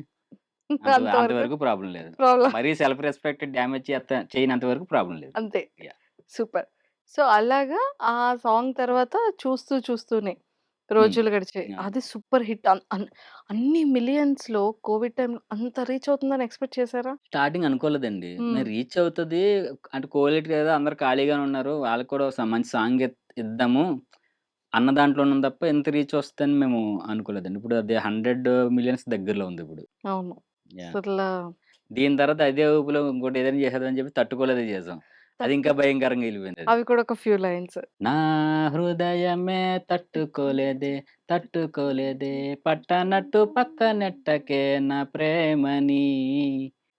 అంతవరకు అంతవరకు ప్రాబ్లమ్ లేదు. ప్రాబ్లమ్ మరీ సెల్ఫ్ రెస్పెక్ట్ డ్యామేజ్ చేయనంత వరకు ప్రాబ్లమ్ లేదు. అంతే. యాహ్! సూపర్. సో, అలాగా ఆ సాంగ్ తర్వాత చూస్తూనే హ్మ్. రోజులు గడిచాయి. అవును. అది సూపర్ హిట్. అన్ అన్ అన్ని మిలియన్స్‌లో కోవిడ్ టైమ్‌లో అంత రీచ్ అవుతుందని ఎక్స్‌పెక్ట్ చేసారా? స్టార్టింగ్ అనుకోలేదండి. హ్మ్. నేను రీచ్ అవుతది అంటే కోవిడ్ కదా! అందరూ ఖాళీగానే ఉన్నారు. వాళ్ళకి కూడా మంచి సాంగ్ ఇద్దాము అన్న దాంట్లో ఉన్నాం తప్ప ఇంత రీచ్ వస్తదని మేము అనుకోలేదండి. ఇప్పుడు అది 100 మిలియన్స్ దగ్గరలో ఉందిప్పుడు. అవును. యాహ్! అసలా దీని తర్వాత అదే ఊపులో ఇంకోటి ఏదైనా చేసేద్దామని చెప్పి తట్టుకోలేదే చేసాం. అది ఇంకా తట్టు భయంకరంగా ఎళ్ళిపోయిందది. అవి కూడా ఒక ఫ్యూ లైన్స్. నా హృదయమే తట్టుకోలేదే, తట్టుకోలేదే పట్టనట్టు పక్కనెట్టకే నా ప్రేమని.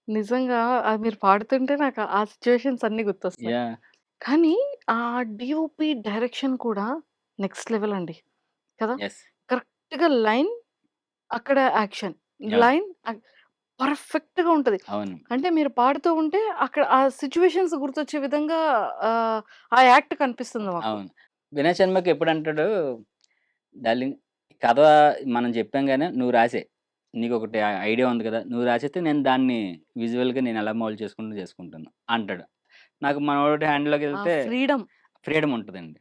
నిజంగా అది మీరు పాడుతుంటే నాకు ఆ సిట్యుయేషన్స్ అన్నీ గుర్తొస్తున్నాయి. యాహ్! కానీ ఆ డీఓపీ డైరెక్షన్ కూడా నెక్స్ట్ లెవెల్ అండి. కదా! యెస్. కరెక్ట్‌గా లైన్, అక్కడ యాక్షన్. అవును. లైన్ పర్ఫెక్ట్‌గా ఉంటది. అవును. అంటే మీరు పాడుతూ ఉంటే అక్కడ ఆ సిట్యుయేషన్స్ గుర్తొచ్చే విధంగా ఆహ్, ఆ యాక్ట్ కనిపిస్తుంది మాకు. అవును. వినయ్ శర్మకి ఎప్పుడంటాడు, డార్లింగ్ కథ మనం చెప్పాం గాని నువ్వు రాసేయి. నీకొకటి ఐడియా ఉంది కదా! నువ్వు రాసేస్తే నేను దాన్ని విజువల్‌గా నేను ఎలా మౌల్డ్ చేసుకుంటాను అంటాడు. నాకు మనోడి ఆ హ్యాండ్‌లోకెళ్తే ఫ్రీడమ్ ఫ్రీడమ్ ఉంటదండి.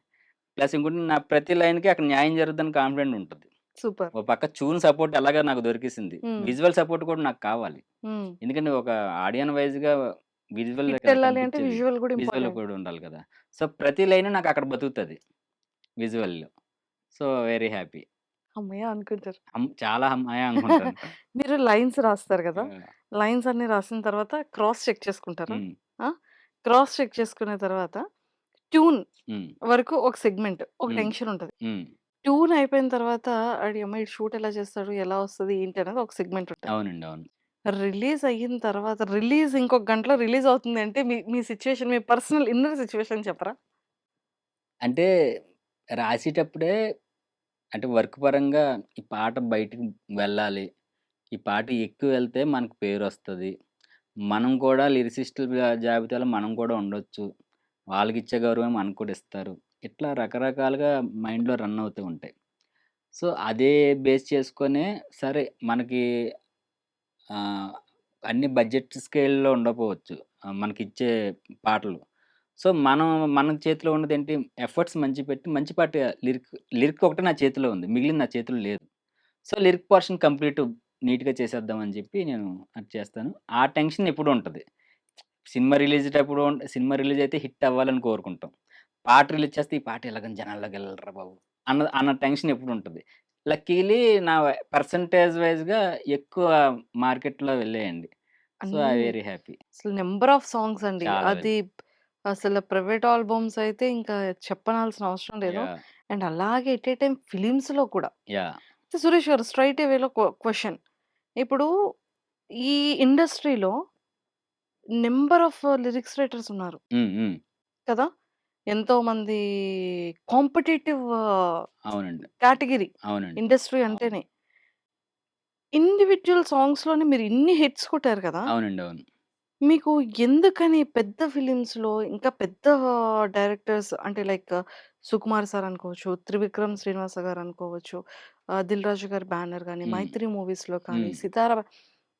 ప్లస్ ఇంకోటి నా ప్రతి లైన్‌కి అక్కడ న్యాయం జరుగుద్దని కాన్ఫిడెంట్ ఉంటది. సూపర్. ఓ పక్క ట్యూన్ సపోర్ట్ ఎలాగా నాకు దొరికేసింది. హ్మ్. విజువల్ సపోర్ట్ కూడా నాకు కావాలి. హ్మ్. ఎందుకంటే ఒక ఆడియన్ వైస్‌గా విజువల్లే హిట్ కదా ఎళ్ళాలి అంటే కనిపించేది. విజువల్ కూడా విజువల్ ఇంపార్టెంట్. కూడా ఉండాలి కదా! సో, ప్రతి లైను నాకు అక్కడ బతుకుతది విజువల్‌లో. So, very happy. హమ్మయ్య! అనుకుంటారు. చాలా హమ్మయ్య! అనుకుంటాను. మీరు లైన్స్ రాస్తారు గదా! యాహ్! లైన్స్ అన్నీ రాసిన తర్వాత క్రాస్ చెక్ చేసుకుంటారా? హ్మ్. ఆ! క్రాస్ చెక్ చేసుకున్న తర్వాత ట్యూన్ హ్మ్. వరకు ఒక సెగ్మెంట్, ఒక హ్మ్. టెన్షన్ ఉంటది. హ్మ్. ట్యూన్ అయిపోయిన తర్వాత అమ్మా! ఈడు షూట్ ఎలా చేస్తాడు? ఎలా వస్తది? ఏంటి? అనేది ఒక సెగ్మెంట్ ఉంటది. అవునండి. అవును. రిలీజ్ అయిన తర్వాత ఇంకొక గంటలో రిలీజ్ అవుతుంది అంటే మీ మీ సిట్యుయేషన్ మీ పర్సనల్ ఇన్నర్ సిట్యుయేషన్ చెప్పరా? అంటే రాసేటప్పుడే అంటే వర్క్ పరంగా ఈ పాట బయటికి వెళ్ళాలి. ఈ పాట ఎక్కువ వెళ్తే మనకు పేరొస్తది. మనం కూడా లిరిసిస్టుల జాబితాలో మనం కూడా ఉండొచ్చు. వాళ్ళకిచ్చే గౌరవం మనకు కూడా ఇస్తారు. ఇట్లా రకరకాలుగా మైండ్‌లో రన్ అవుతూ ఉంటాయి. సో, అదే బేస్ చేసుకొనే సరే మనకి ఆహ్, అన్ని బడ్జెట్ స్కేల్‌లో ఉండకపోవచ్చు. మనకిచ్చే పాటలు. సో, మన చేతిలో ఉన్నదేంటి ఎఫర్ట్స్ మంచిగా పెట్టి మంచి పాట లిరిక్ లిరిక్ ఒకటే నా చేతిలో ఉంది. మిగిలింది నా చేతిలో లేదు. సో, లిరిక్ పోర్షన్ కంప్లీట్ నీట్‌గా చేసేద్దాం అని చెప్పి నేను అది చేస్తాను. ఆ టెన్షన్ ఎప్పుడూ ఉంటది. సినిమా రిలీజ్ అయితే హిట్ అవ్వాలని కోరుకుంటాం. పాట రిలీజ్ చేస్తే ఈ పాట ఎలాగని జనాల్లోకెళ్ళాలిరా బాబు! అన్న టెన్షన్ ఎప్పుడుంటది. లక్కీలీ నా పర్సెంటేజ్ వైస్‌గా ఎక్కువ మార్కెట్‌లో వెళ్ళాయండి. సో, ఐ అన్నీ వెరీ హ్యాపీ. అసలు నంబర్ ఆఫ్ సాంగ్స్ అండి. చాలా అది అసలు ప్రైవేట్ ఆల్బమ్స్ అయితే ఇంకా చెప్పనాల్సిన అవసరం లేదు. యాహ్! అండ్ అలాగే ఎట్ ఏ టైమ్ ఫిలిమ్స్‌లో కూడా. యాహ్! అయితే సురేష్ గారు స్ట్రెయిట్ అవేలో క్వెషన్. ఇప్పుడు ఈ ఇండస్ట్రీలో నంబర్ ఆఫ్ లిరిక్స్ రైటర్స్ ఉన్నారు హ్మ్. హ్మ్. కదా! ఎంతోమంది కాంపిటీటివ్ అవునండి. కేటగిరీ అవునండి. ఇండస్ట్రీ అంటేనే. ఇండివిడ్యువల్ సాంగ్స్‌లోనే మీరు ఇన్ని హిట్స్ కొట్టారు కదా! అవునండి. అవును. మీకు ఎందుకని పెద్ద ఫిలిమ్స్‌లో ఇంకా పెద్ద డైరెక్టర్స్ అంటే లైక్ 'సుకుమార్' సార్ అనుకోవచ్చు, 'త్రివిక్రమ్ శ్రీనివాస' గారు అనుకోవచ్చు, 'దిల్ రాజు' గారి బ్యానర్ గాని, హ్మ్. 'మైత్రి' మూవీస్‌లో కానీ, హ్మ్. 'సితార'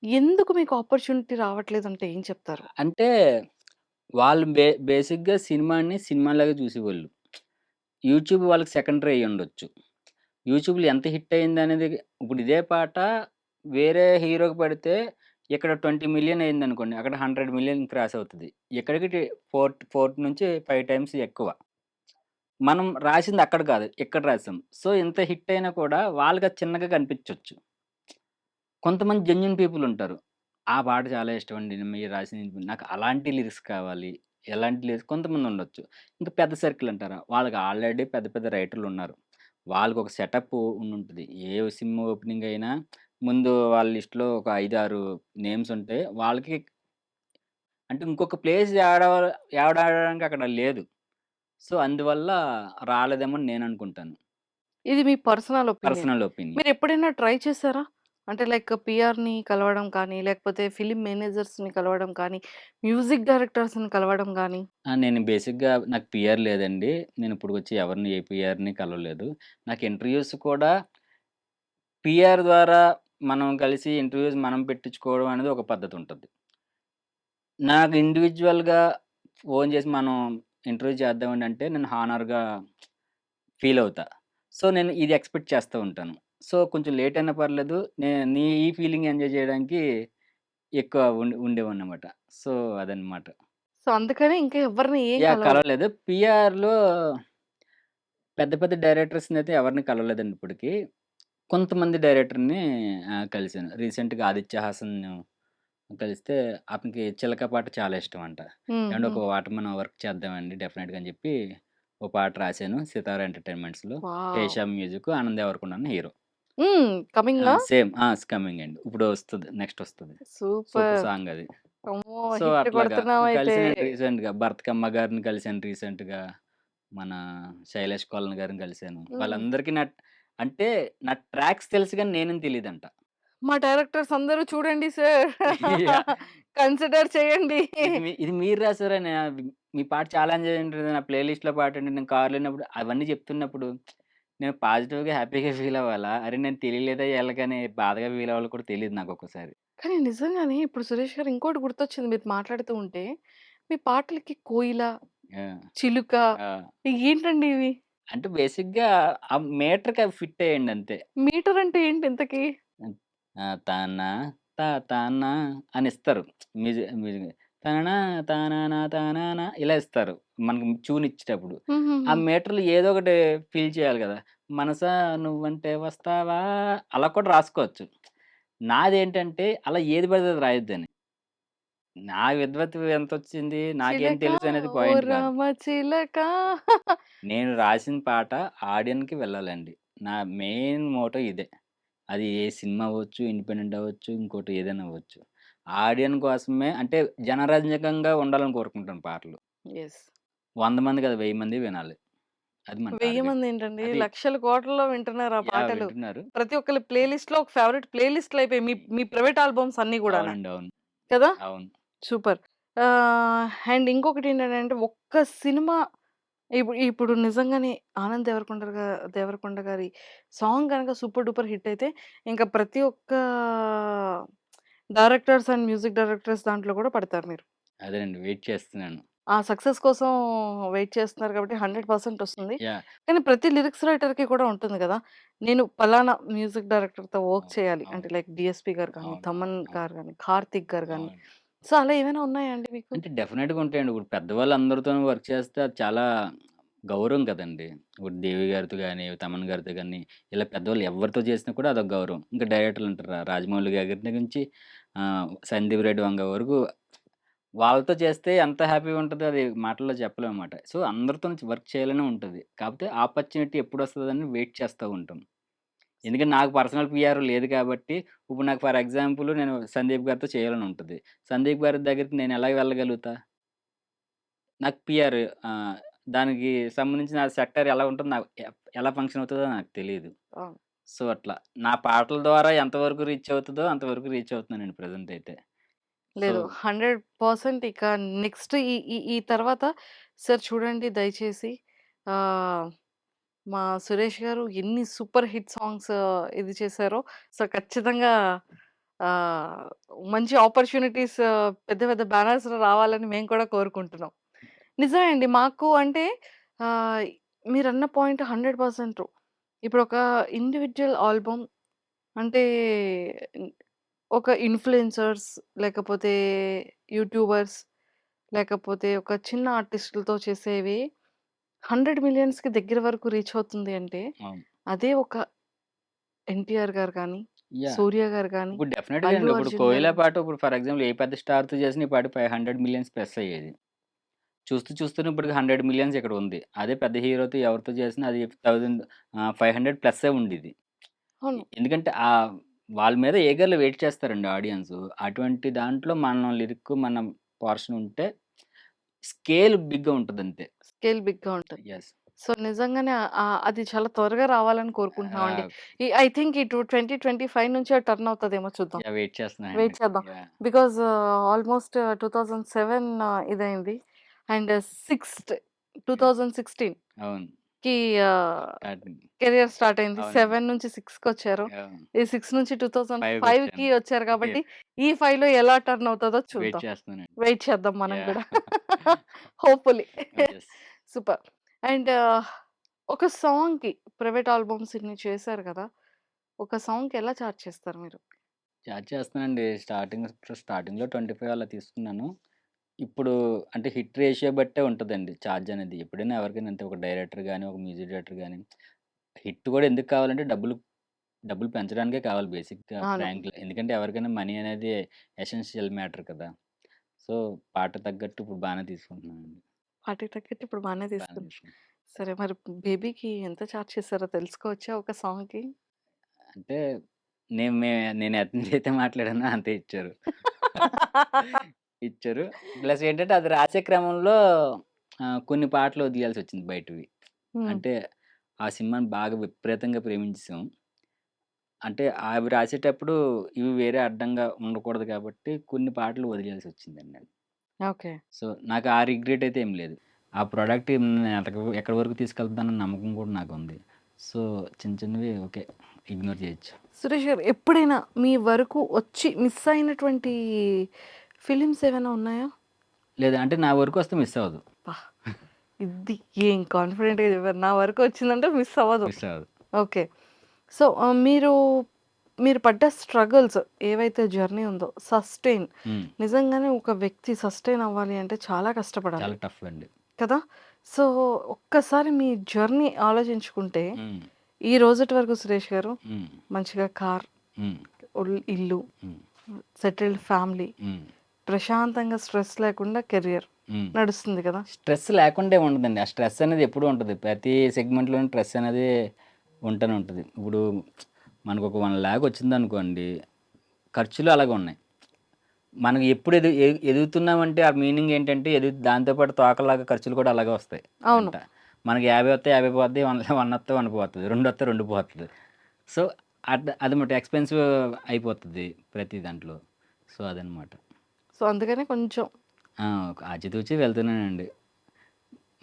ఎందుకు మీకు ఆపర్చునిటీ రావట్లేదంటే ఏం చెప్తారు? అంటే వాళ్ళు బేసిక్‌గా సినిమాని సినిమాలాగా చూసేవాళ్ళు. యూట్యూబ్ వాళ్ళకి సెకండరీ అయ్యుండొచ్చు. యూట్యూబ్‌లో ఎంత హిట్ అయిందనేది ఇప్పుడు ఇదే పాట వేరే హీరోకి పడితే ఇక్కడ 20,000,000 అయిందనుకోండి. అక్కడ 100,000,000 క్రాస్ అవుతది. ఇక్కడికి 4 నుంచి 5 టైమ్స్ ఎక్కువ. మనం రాసింది అక్కడ కాదు. ఇక్కడ రాసాం. సో, ఇంత హిట్ అయినా కూడా వాళ్ళకది చిన్నగా కనిపించొచ్చు. కొంతమంది జెన్యూన్ పీపుల్ ఉంటారు. ఆ పాట చాలా ఇష్టమండి. మీరు రాసింది నాకు అలాంటి లిరిక్స్ కావాలి. ఎలాంటి లిరిక్స్ కొంతమందుండొచ్చు. ఇంకా పెద్ద సర్కిల్ అంటారా? వాళ్ళకి ఆల్రెడీ పెద్ద పెద్ద రైటర్లున్నారు. వాళ్ళకొక సెటప్ ఉండుంటది. ఏ సినిమా ఓపెనింగ్ అయినా ముందు వాళ్ళ లిస్ట్‌లో ఒక 5, 6 నేమ్స్ ఉంటే వాళ్ళకి అంటే ఇంకొక ప్లేస్ యాడ్ అవ్వడానికి అక్కడ లేదు. సో, అందువల్ల రాలేదేమో అని నేననుకుంటాను. ఇది మీ పర్సనల్ ఒపీనియన్. Personal opinion. మీరెప్పుడైనా ట్రై చేసారా? అంటే లైక్ పీఆర్‌ని కలవడం కానీ, లేకపోతే ఫిల్మ్ మేనేజర్స్‌ని కలవడం కానీ, మ్యూజిక్ డైరెక్టర్స్‌ని కలవడం గానీ? నేను బేసిక్‌గా నాకు పీఆర్ లేదండి. నేనిప్పుడు వచ్చి ఎవరిని ఏ పీఆర్‌ని కలవలేదు. నాకు ఇంటర్‌వ్యూస్ కూడా పీఆర్ ద్వారా మనం కలిసి ఇంటర్‌వ్యూస్ మనం పెట్టించుకోవడం అనేది ఒక పద్ధతుంటది. నాకు ఇండివిడ్యువల్‌గా ఫోను చేసి మనం ఇంటర్‌వ్యూ చేద్దామండి అంటే నేను హానర్‌గా ఫీలవుతా. సో, నేను ఇది ఎక్స్‌పెక్ట్ చేస్తూ ఉంటాను. సో, కొంచెం లేట్ అయినా పర్లేదు. నీ ఈ ఫీలింగ్ ఎంజాయ్ చేయడానికి ఎక్కువ ఉండేవాడినన్నమాట. సో, అదనమాట. సో, అందుకని ఇంకా ఎవ్వరిని ఏం యాహ్! కలవలేదు. కలవలేదు. పీఆర్‌లో పెద్ద పెద్ద డైరెక్టర్స్‌నయితే ఎవరిని కలవలేదండి ఇప్పటికి. కొంతమంది డైరెక్టర్‌ని కలిసాను. రీసెంట్‌గా 'ఆదిత్య హాసన్' కలిస్తే అతనికి 'చిలక' పాట చాలా ఇష్టమంట. హ్మ్. ఏవండీ హ్మ్. ఒక పాట మనం వర్క్ చేద్దామండి డెఫినెట్‌గా అని చెప్పి, ఓ పాట రాసాను 'సితార ఎంటర్‌టైన్‌మెంట్స్‌లో'. వావ్! 'హేషామ్ మ్యూజిక్, ఆనంద్ దేవరకొండను హీరో. హ్మ్. కమింగా? సేమ్ ఇట్స్ కమింగ్ అండి. ఇప్పుడు వస్తది. నెక్స్ట్ వస్తది. Super super. సాంగ్ అది. అమ్మో! సో, హిట్ అట్లాగా కొడుతున్నావయితే. కలిసానండి రీసెంట్‌గా. 'భరతకమ్మ' గారిని కలిసాను రీసెంట్‌గా. మన 'శైలేష్ కోలన్' గారిని కలిసాను. హ్మ్. వాళ్ళందరికీ అంటే నా ట్రాక్స్ తెలుసు గానీ నేనని తెలీదంట. మా డైరెక్టర్స్ అందరూ చూడండి సార్. యాహ్! కన్సిడర్ చేయండి. ఇది మీరు రాసారని మీ పాట చాలా ఎంజాయ్ ఉంటది. నా ప్లే లిస్ట్‌లో పాటండి. నేను కార్‌లో ఎళ్ళినప్పుడు అవన్నీ చెప్తున్నప్పుడు నేను పాజిటివ్‌గా, హ్యాపీగా ఫీల్ అవ్వాలా? అరే! నేను తెలియలేదా ఈళ్ళకని బాధగా ఫీల్ అవ్వాలో కూడా తెలీదు నాకొక్కోసారి. కానీ నిజంగానే ఇప్పుడు సురేష్ గారు ఇంకోటి గుర్తొచ్చింది మీరు మాట్లాడుతూ ఉంటే. మీ పాటలకి కోయిల, యాహ్! చిలుక ఆ! ఏంటండి ఇవి? అంటే బేసిక్‌గా ఆ మీటర్‌కి అవి ఫిట్ అయ్యండి అంతే. మీటర్ అంటే ఏంటి ఇంతకి? హ్మ్. తానా తానా అని ఇస్తారు. మ్యూజిక్ తననా తానానా తానానా ఇలా ఇస్తారు. మనకు ట్యూన్ ఇచ్చేటప్పుడు. ఆ హుహుహు. మీటర్‌లో ఏదో ఒకటి ఫిల్ చేయాలి గదా! మనసా నువ్వంటే వస్తావా అలా కూడా రాసుకోవచ్చు. నాదేంటంటే అలా ఏది పడితే అది రాయొద్దని. నా విద్వత్తు ఎంతొచ్చింది, నాకేం చిలక తెలుసు అనేది ఓ పాయింట్ కాదు. రామ చిలక. నేను రాసిన పాట ఆడియన్‌కి వెళ్ళాలండి. నా మెయిన్ మోటో ఇదే. అది ఏ సినిమా అవ్వచ్చు, ఇండిపెండెంట్ అవ్వచ్చు, ఇంకోటి ఏదైనా అవ్వచ్చు. ఆడియన్ కోసమే అంటే జనరంజకంగా ఉండాలని కోరుకుంటాను పాటలు. యెస్. 100 మంది కాదు 1000 మంది వినాలి. అది మన 1000 టార్గెట్. మందేంటండి అది లక్షల కోట్లలో వింటున్నారు ఆ పాటలు. వింటున్నారు. ప్రతి ఒక్కళ్ళ ప్లే లిస్ట్‌లో ఒక ఫేవరెట్ ప్లే లిస్ట్‌లు అయిపోయాయి. మీ మీ ప్రైవేట్ ఆల్బమ్స్ అన్నీ గూడానా. అవునండి. అవును. కదా! అవును. సూపర్. అండ్ ఇంకొకటేంటంటే ఒక్క సినిమా ఇప్పుడు నిజంగానే 'ఆనంద్ దేవరకొండ గారి' సాంగ్ గనక సూపర్ డూపర్ హిట్ అయితే ఇంకా ప్రతి ఒక్క డైరెక్టర్స్ అండ్ మ్యూజిక్ డైరెక్టర్స్ దాంట్లో గూడా పడతారు మీరు. అదేనండి వెయిట్ చేస్తున్నాను. ఆ సక్సెస్ కోసం వెయిట్ చేస్తున్నారు కాబట్టి 100% వస్తుంది. యాహ్! కానీ ప్రతి లిరిక్స్ రైటర్‌కి కూడా ఉంటుంది గదా! నేను పలానా మ్యూజిక్ డైరెక్టర్‌తో వర్క్ అవును. చేయాలి. అంటే అవును. లైక్ 'డీఎస్‌పీ' గారు గానీ, అవును. అవును. 'తమన్' అవును. గారు గానీ, 'కార్తిక్' గారు గానీ. అవును. సో, అలా ఏమైనా ఉన్నాయా అండి మీకు? అంటే డెఫినిట్‌గా ఉంటాయండి. ఇప్పుడు పెద్దవాళ్ళందరితోని వర్క్ చేస్తే అది చాలా గౌరవం కదండీ. ఇప్పుడు 'దేవి' గారితో గాని, 'తమన్' గారితో గాని, ఇలా పెద్దవాళ్ళు ఎవరితో చేసినా కూడా అదొక గౌరవం. ఇంకా డైరెక్టర్లుంటారు. 'రాజమౌళి' గారి దగ్గర నుంచి 'సందీప్ రెడ్డి వంగ' వరకు వాళ్ళతో చేస్తే ఎంత హ్యాపీగా ఉంటదో అది మాటల్లో చెప్పలేమన్నమాట. సో, అందరితోని వర్క్ చేయాలనే ఉంటది. కాపోతే ఆపర్చునిటీ ఎప్పుడొస్తదని వెయిట్ చేస్తా ఉంటాం. ఎందుకంటే నాకు పర్సనల్ పీఆర్ లేదు కాబట్టి, ఇప్పుడు నాకు ఫర్ ఎగ్జాంపుల్ నేను 'సందీప్' గారితో చేయాలని ఉంటది. 'సందీప్' గారి దగ్గరికి నేను ఎలా వెళ్ళగలుగుతా? నాకు పీఆర్ దానికి సంబంధించిన సెక్టార్ ఎలా ఉంటుందో నాకు ఎలా ఫంక్షన్ అవుతదో నాకు తెలీదు. అవును. సో, అట్లా. నా పాటల ద్వారా ఎంతవరకు రీచ్ అవుతదో అంతవరకు రీచ్ అవుతున్నానండి ప్రెజెంట్ అయితే. సో లేదు. 100% ఇక నెక్స్ట్ ఈ ఈ ఈ తర్వాత సార్ చూడండి దయచేసి ఆహ్, మా సురేష్ గారు ఎన్ని సూపర్ హిట్ సాంగ్స్ ఇది చేశారో, సో, ఖచ్చితంగా ఆహ్, మంచి ఆపర్చునిటీస్ పెద్ద పెద్ద బ్యానర్స్‌లో రావాలని మేము కూడా కోరుకుంటున్నాం. నిజమే అండి. మాకు అంటే ఆహ్, మీరన్న పాయింట్ 100% ట్రూ. ఇప్పుడొక ఇండివిడ్యువల్ ఆల్బమ్ అంటే ఒక ఇన్‌ఫ్లుయెన్సర్స్ లేకపోతే యూట్యూబర్స్ లేకపోతే ఒక చిన్న ఆర్టిస్టులతో చేసేవి 100 మిలియన్స్‌కి దగ్గర వరకు రీచ్ అవుతుంది అంటే, అవును. అదే ఒక 'ఎన్టీఆర్' గారు గాని, యాహ్! 'సూర్య' గారు గాని, ఇప్పుడు డెఫినిట్‌గా 'అల్లు అండి. ఇప్పుడు అర్జున్' గారు 'కోయిల' గాని పాట ఇప్పుడు ఫర్ ఎగ్జాంపుల్ ఏ పెద్ద స్టార్‌తో చేసినా ఈ పాటకి 500 మిలియన్స్ ప్లస్ అయ్యేది. చూస్తూ చూస్తూనే ఇప్పటికి 100 మిలియన్స్ ఇక్కడ ఉంది. అదే పెద్ద హీరోతో ఎవరితో చేసినా అది 500 ప్లస్సే ఉండేది. అవును. ఎందుకంటే వాళ్ళ మీద ఈగర్‌లీ వెయిట్ చేస్తారండి ఆడియన్సు. అటువంటి దాంట్లో మనం లిరిక్ మన పోర్షన్ ఉంటే స్కేల్ బిగ్‌గా ఉంటదంతే. స్కేల్ బిగ్‌గా ఉంటది. యెస్. సో, నిజంగానే అది చాలా త్వరగా రావాలని కోరుకుంటున్నామండి. ఆహ్, ఐ థింక్ ఇటు 2025 నుంచే టర్న్ అవుతదేమో చూద్దాం. యాహ్! వెయిట్ చేస్తున్నానండి. వెయిట్ చేద్దాం. యాహ్! Because almost 2007 ఇదయింది. అండ్ 2016కి అవును. ఆహ్, స్టార్టింగ్. కెరియర్ స్టార్ట్ అయింది. అవునండి. 7 నుంచి 6కొచ్చారు. అవును. ఈ 6 నుంచి 2005కి 5కొచ్చాను. వచ్చారు కాబట్టి, ఈ 5లో ఎలా టర్న్ అవుతదో వెయిట్ చూద్దాం. చేస్తున్నానండి. వెయిట్ చేద్దాం మనం యాహ్! గూడా. హోప్‌ఫుల్లీ. యెస్. సూపర్. అండ్ ఒక సాంగ్‌కి ప్రైవేట్ ఆల్బమ్స్ ఇన్ని చేశారు కదా! ఒక సాంగ్‌కి ఎలా చార్జ్ చేస్తారు మీరు? చార్జ్ చేస్తున్నానండి. స్టార్టింగ్‌లో 25 అలా తీసుకున్నాను. ఇప్పుడు అంటే హిట్ రేషియో బట్టే ఉంటదండి చార్జ్ అనేది. ఎప్పుడైనా ఎవరికైనా అంతే ఒక డైరెక్టర్ గాని, ఒక మ్యూజిక్ డైరెక్టర్ గాని హిట్ కూడా ఎందుకు కావాలంటే డబ్బులు డబ్బులు పెంచడానికే కావాలి బేసిక్‌గా అవును. ఫ్రాంక్‌లీ. ఎందుకంటే ఎవరికైనా మనీ అనేది ఎసెన్షియల్ మ్యాటర్ కదా! సో, పాట తగ్గట్టు ఇప్పుడు బానే తీసుకుంటున్నానండి. వాటికి తగ్గట్టు ఇప్పుడు బానే బానే తీసుకున్నారు. తీసుకుంటున్నాను. సరే మరి బేబీకి ఎంత చార్జ్ చేశారో తెలుసుకోవచ్చా ఒక సాంగ్‌కి? అంటే నేను ఎంతైతే మాట్లాడానో అంతే ఇచ్చారు. ఇచ్చారు. ప్లస్ ఏంటంటే అది రాసే క్రమంలో కొన్ని పాటలు వదిలేయాల్సొచ్చింది బయటవి. హ్మ్. అంటే ఆ సినిమాని బాగా విపరీతంగా ప్రేమించేసాం. అంటే అవి రాసేటప్పుడు ఇవి వేరే అడ్డంగా ఉండకూడదు కాబట్టి కొన్ని పాటలు వదిలేయాల్సొచ్చిందండి నేను. ఓకే. సో, నాకు ఆ రిగ్రెట్ అయితే ఏమి లేదు. ఆ ప్రొడక్ట్ నేను ఎక్కడి వరకు తీసుకెళ్తానన్న నమ్మకం కూడా నాకుంది. సో, చిన్న చిన్నవి ఓకే. ఇగ్నోర్ చేయొచ్చు. సురేష్ గారు ఎప్పుడైనా మీ వరకు వచ్చి మిస్ అయినటువంటి ఫిల్మ్స్ ఏమైనా ఉన్నాయా? లేదా అంటే నా వరకు వస్తే మిస్ అవ్వదు. అబ్బా! ఇది ఏం కాన్ఫిడెంట్‌గా చెప్పారు. నా వరకు వచ్చిందంటే మిస్ అవ్వదు. మిస్ అవ్వదు. ఓకే. సో, మీరు పడ్డ స్ట్రగుల్స్ ఏవైతే జర్నీ ఉందో హ్మ్. నిజంగానే ఒక వ్యక్తి సస్టైన్ అవ్వాలి అంటే చాలా కష్టపడాలి. చాలా టఫ్ అండి. కదా! సో, ఒక్కసారి మీ జర్నీ ఆలోచించుకుంటే హ్మ్. ఈ రోజుటి వరకు సురేష్ గారు హ్మ్. మంచిగా కార్, హ్మ్. ఇల్లు, హ్మ్. సెటిల్డ్ ఫ్యామిలీ, హ్మ్. ప్రశాంతంగా స్ట్రెస్ లేకుండా కెరియర్ హ్మ్. నడుస్తుంది కదా! స్ట్రెస్ లేకుండా ఉండదండి. ఆ స్ట్రెస్ అనేది ఎప్పుడూ ఉంటది. ప్రతి సెగ్మెంట్‌లోను స్ట్రెస్ అనేది ఉంటూనే ఉంటది. ఇప్పుడు మనకొక 1,00,000 వచ్చిందనుకోండి, ఖర్చులు అలాగే ఉన్నాయి. మనం ఎప్పుడు ఎదుగుతున్నామంటే ఆ మీనింగ్ ఏంటంటే దాంతో పాటు తోకలాగా ఖర్చులు కూడా అలాగే వస్తాయి అవును. వెంట. మనకి 50 వస్తే 50 పోద్ది. 100 వస్తే 100 పోతది. 2 వస్తే 2 పోతది. సో, అదనమాట ఎక్స్‌పెన్సివ్ అయిపోతది ప్రతి దాంట్లో. సో, అదనమాట. సో, అందుకనే కొంచెం ఆ! ఆచితూచి వెళ్తున్నానండి.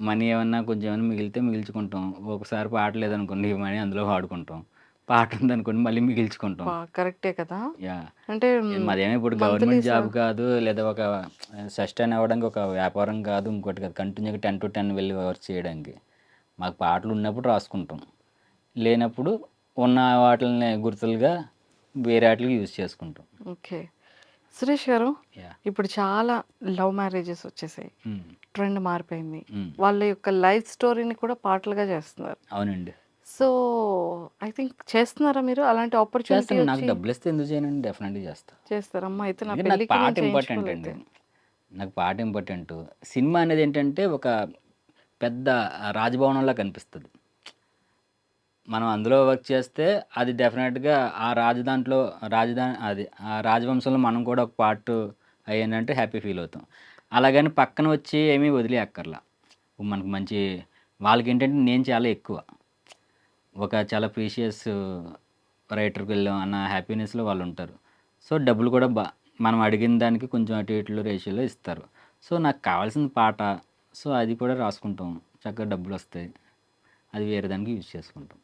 మనీ ఏమన్నా కొంచెం ఏమన్నా మిగిలితే మిగిల్చుకుంటాం. ఒకసారి పాట లేదనుకోండి ఈ మనీ అందులో వాడుకుంటాం. పాట ఉందనుకోండి మళ్ళీ మిగిల్చుకుంటాం. కరెక్టే కదా! యాహ్! అంటే మాదేమో ఇప్పుడు మంత్లీ గవర్నమెంట్ జాబ్ కాదు. లేదా ఒక సస్టైన్ అవ్వడానికి ఒక వ్యాపారం కాదు. ఇంకోటి కాదు. కంటిన్యూగా 10-10 వెళ్ళి వర్క్ చేయడానికి. మాకు పాటలు ఉన్నప్పుడు రాసుకుంటాం. లేనప్పుడు ఉన్న వాటిల్ని గుర్తులుగా వేరే ఆటిలకి యూజ్ చేసుకుంటాం. ఓకే. సురేష్ గారు, యాహ్! ఇప్పుడు చాలా లవ్ మ్యారేజెస్ వచ్చేసాయి. హ్మ్. ట్రెండ్ మారిపోయింది. హ్మ్. వాళ్ళ యొక్క లైఫ్ స్టోరీని కూడా పాటలుగా చేస్తున్నారు. అవునండి. సో, ఐ థింక్ చేస్తున్నారా మీరు? అలాంటి ఆపర్చునిటీ చేస్తాను. నాకు వచ్చి డబ్బులిస్తే ఎందుకు చేయనండి? డెఫినెట్‌గా చేస్తా. చేస్తారా? అమ్మ అయితే నా ఎందుకంటే నాకు పెళ్ళికి పాట నేను ఇంపార్టెంట్ అండి. చేయించుకోవాలయితే. నాకు పాట ఇంపార్టెంటు. సినిమా అనేదేంటంటే ఒక పెద్ద రాజభవనంలా కనిపిస్తది. మనం అందులో వర్క్ చేస్తే అది డెఫినెట్‌గా ఆ దాంట్లో అది ఆ రాజవంశంలో మనం కూడా ఒక పార్ట్ అయ్యానంటే హ్యాపీ ఫీల్ అవుతాం. అలాగని పక్కన వచ్చి ఏమీ వదిలేయక్కర్లా. మనకు మంచి వాళ్ళకేంటంటే నేను చాలా ఎక్కువ. ఒక చాలా ప్రీషియస్ రైటర్‌కి వెళ్ళాం అన్న హ్యాపీనెస్‌లో వాళ్ళుంటారు. సో, డబ్బులు కూడా మనం అడిగిన దానికి కొంచెం అటు ఇటులో రేషియోలో ఇస్తారు. సో, నాకు కావాల్సిన పాట, సో, అది కూడా రాసుకుంటాం. చక్కగా డబ్బులొస్తాయి. అది వేరే దానికి యూజ్ చేసుకుంటాం.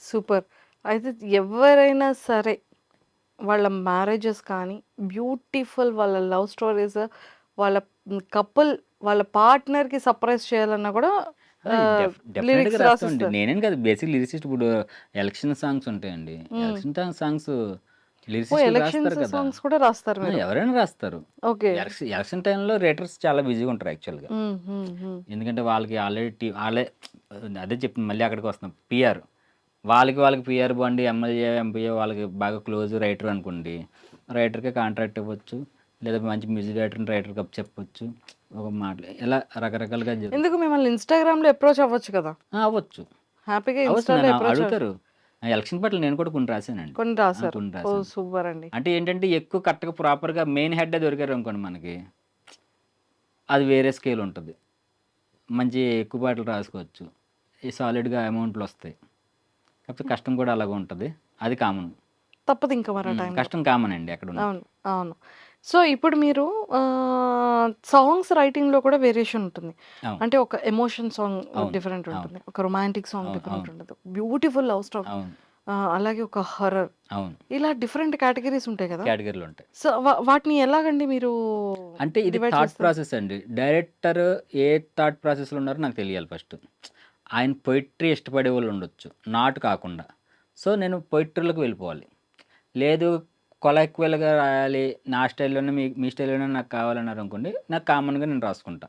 సూపర్. అయితే ఎవరైనా సరే వాళ్ళ మ్యారేజెస్ కానీ, బ్యూటిఫుల్ వాళ్ళ లవ్ స్టోరీస్, వాళ్ళ కపుల్ వాళ్ళ పార్ట్నర్‌కి సర్ప్రైజ్ చేయాలన్నా కూడా ఆ! డెఫినెట్‌గా లిరిక్స్ రాస్తామండి. రాసిస్తారు. నేనేం కాదు బేసిక్ లిరిసిస్ట్ ఇప్పుడు ఎలక్షన్ సాంగ్స్ ఉంటాయండి. హ్మ్. ఎలక్షన్ సాంగ్స్ ఓహ్! లిరిసిస్టులు రాస్తారు ఎలక్షన్స్ కదా! సాంగ్స్ కూడా రాస్తారు మీరు. ఎవరైనా రాస్తారు. ఓకే. ఎలక్షన్ టైంలో రైటర్స్ చాలా బిజీగా ఉంటారు యాక్చువల్‌గా. హ్మ్. హ్మ్. హ్మ్. ఎందుకంటే వాళ్ళకి ఆల్రెడీ ఆళ్ళే అదే చెప్తున్నా మళ్ళీ అక్కడికి వస్తున్నాం. పీఆర్. వాళ్ళకి పీఆర్ బండి ఎమ్మెల్యే, ఎంపీఓ వాళ్ళకి బాగా క్లోజ్ రైటర్ అనుకోండి. రైటర్‌కి కాంట్రాక్ట్ ఇవ్వచ్చు. లేదా మంచి మ్యూజిక్ డైరెక్టర్‌ని రైటర్‌కి అప్పచెప్పొచ్చు. ఒక మాటలో ఇలా రకరకాలుగా ఎందుకు మిమ్మల్ని ఇన్‌స్టాగ్రామ్‌లో అప్రోచ్ అవ్వచ్చు కదా! అవ్వచ్చు. హ్యాపీగా అవ్వచ్చు. ఇన్‌స్టాలో నన్ను అప్రోచ్ అడుగుతారు. ఎలక్షన్ పాటలు నేను కూడా కొన్ని రాసానండి. కొన్ని రాసారు. కొన్ని ఓహ్! రాసాను. సూపర్ అండి. అంటే ఏంటంటే ఎక్కువ కరెక్ట్‌గా ప్రాపర్‌గా మెయిన్ హెడ్డే దొరికారనుకోండి మనకి. అది వేరే స్కేల్ ఉంటది. మంచి ఎక్కువ పాటలు రాసుకోవచ్చు. ఈ సాలిడ్‌గా అమౌంట్‌లొస్తాయి. కాకపోతే కష్టం కూడా అలాగే ఉంటది. అది కామన్. తప్పదు ఇంక మరి ఆ టైంలో. కష్టం కామన్ అండి ఎక్కడున్నా. అవును. అవును. సో, ఇప్పుడు మీరు సాంగ్స్ రైటింగ్‌లో కూడా వేరియేషన్ ఉంటుంది. అవును. అంటే ఒక ఎమోషన్ సాంగ్ అవును. డిఫరెంట్ అవును. ఉంటుంది. ఒక రొమాంటిక్ సాంగ్ అవును. డిఫరెంట్ అవును. ఉంటది. బ్యూటిఫుల్ లవ్ స్టోరీ అవును. అలాగే ఒక హారర్ అవును. ఇలా డిఫరెంట్ కేటగరీస్ ఉంటాయి కదా! కేటగిరీలుంటాయి. సో, వాటిని ఎలాగండి మీరు అంటే ఇది డివైడ్ థాట్ చేస్తారు? ప్రాసెస్ అండి. డైరెక్టర్ ఏ థాట్ ప్రాసెస్‌లో ఉన్నారో నాకు తెలియాలి ఫస్ట్. ఆయన పొయెట్రీ ఇష్టపడేవాళ్ళు ఉండొచ్చు. నాట్ కాకుండా. సో, నేను పొయెట్రీలోకి వెళ్ళిపోవాలి. లేదు కొలాక్యుయల్‌గా రాయాలి. నా స్టైల్‌లోనే మీ స్టైల్‌లోనే నాకు కావాలన్నారనుకోండి. నాకు కామన్‌గా నేను రాసుకుంటా.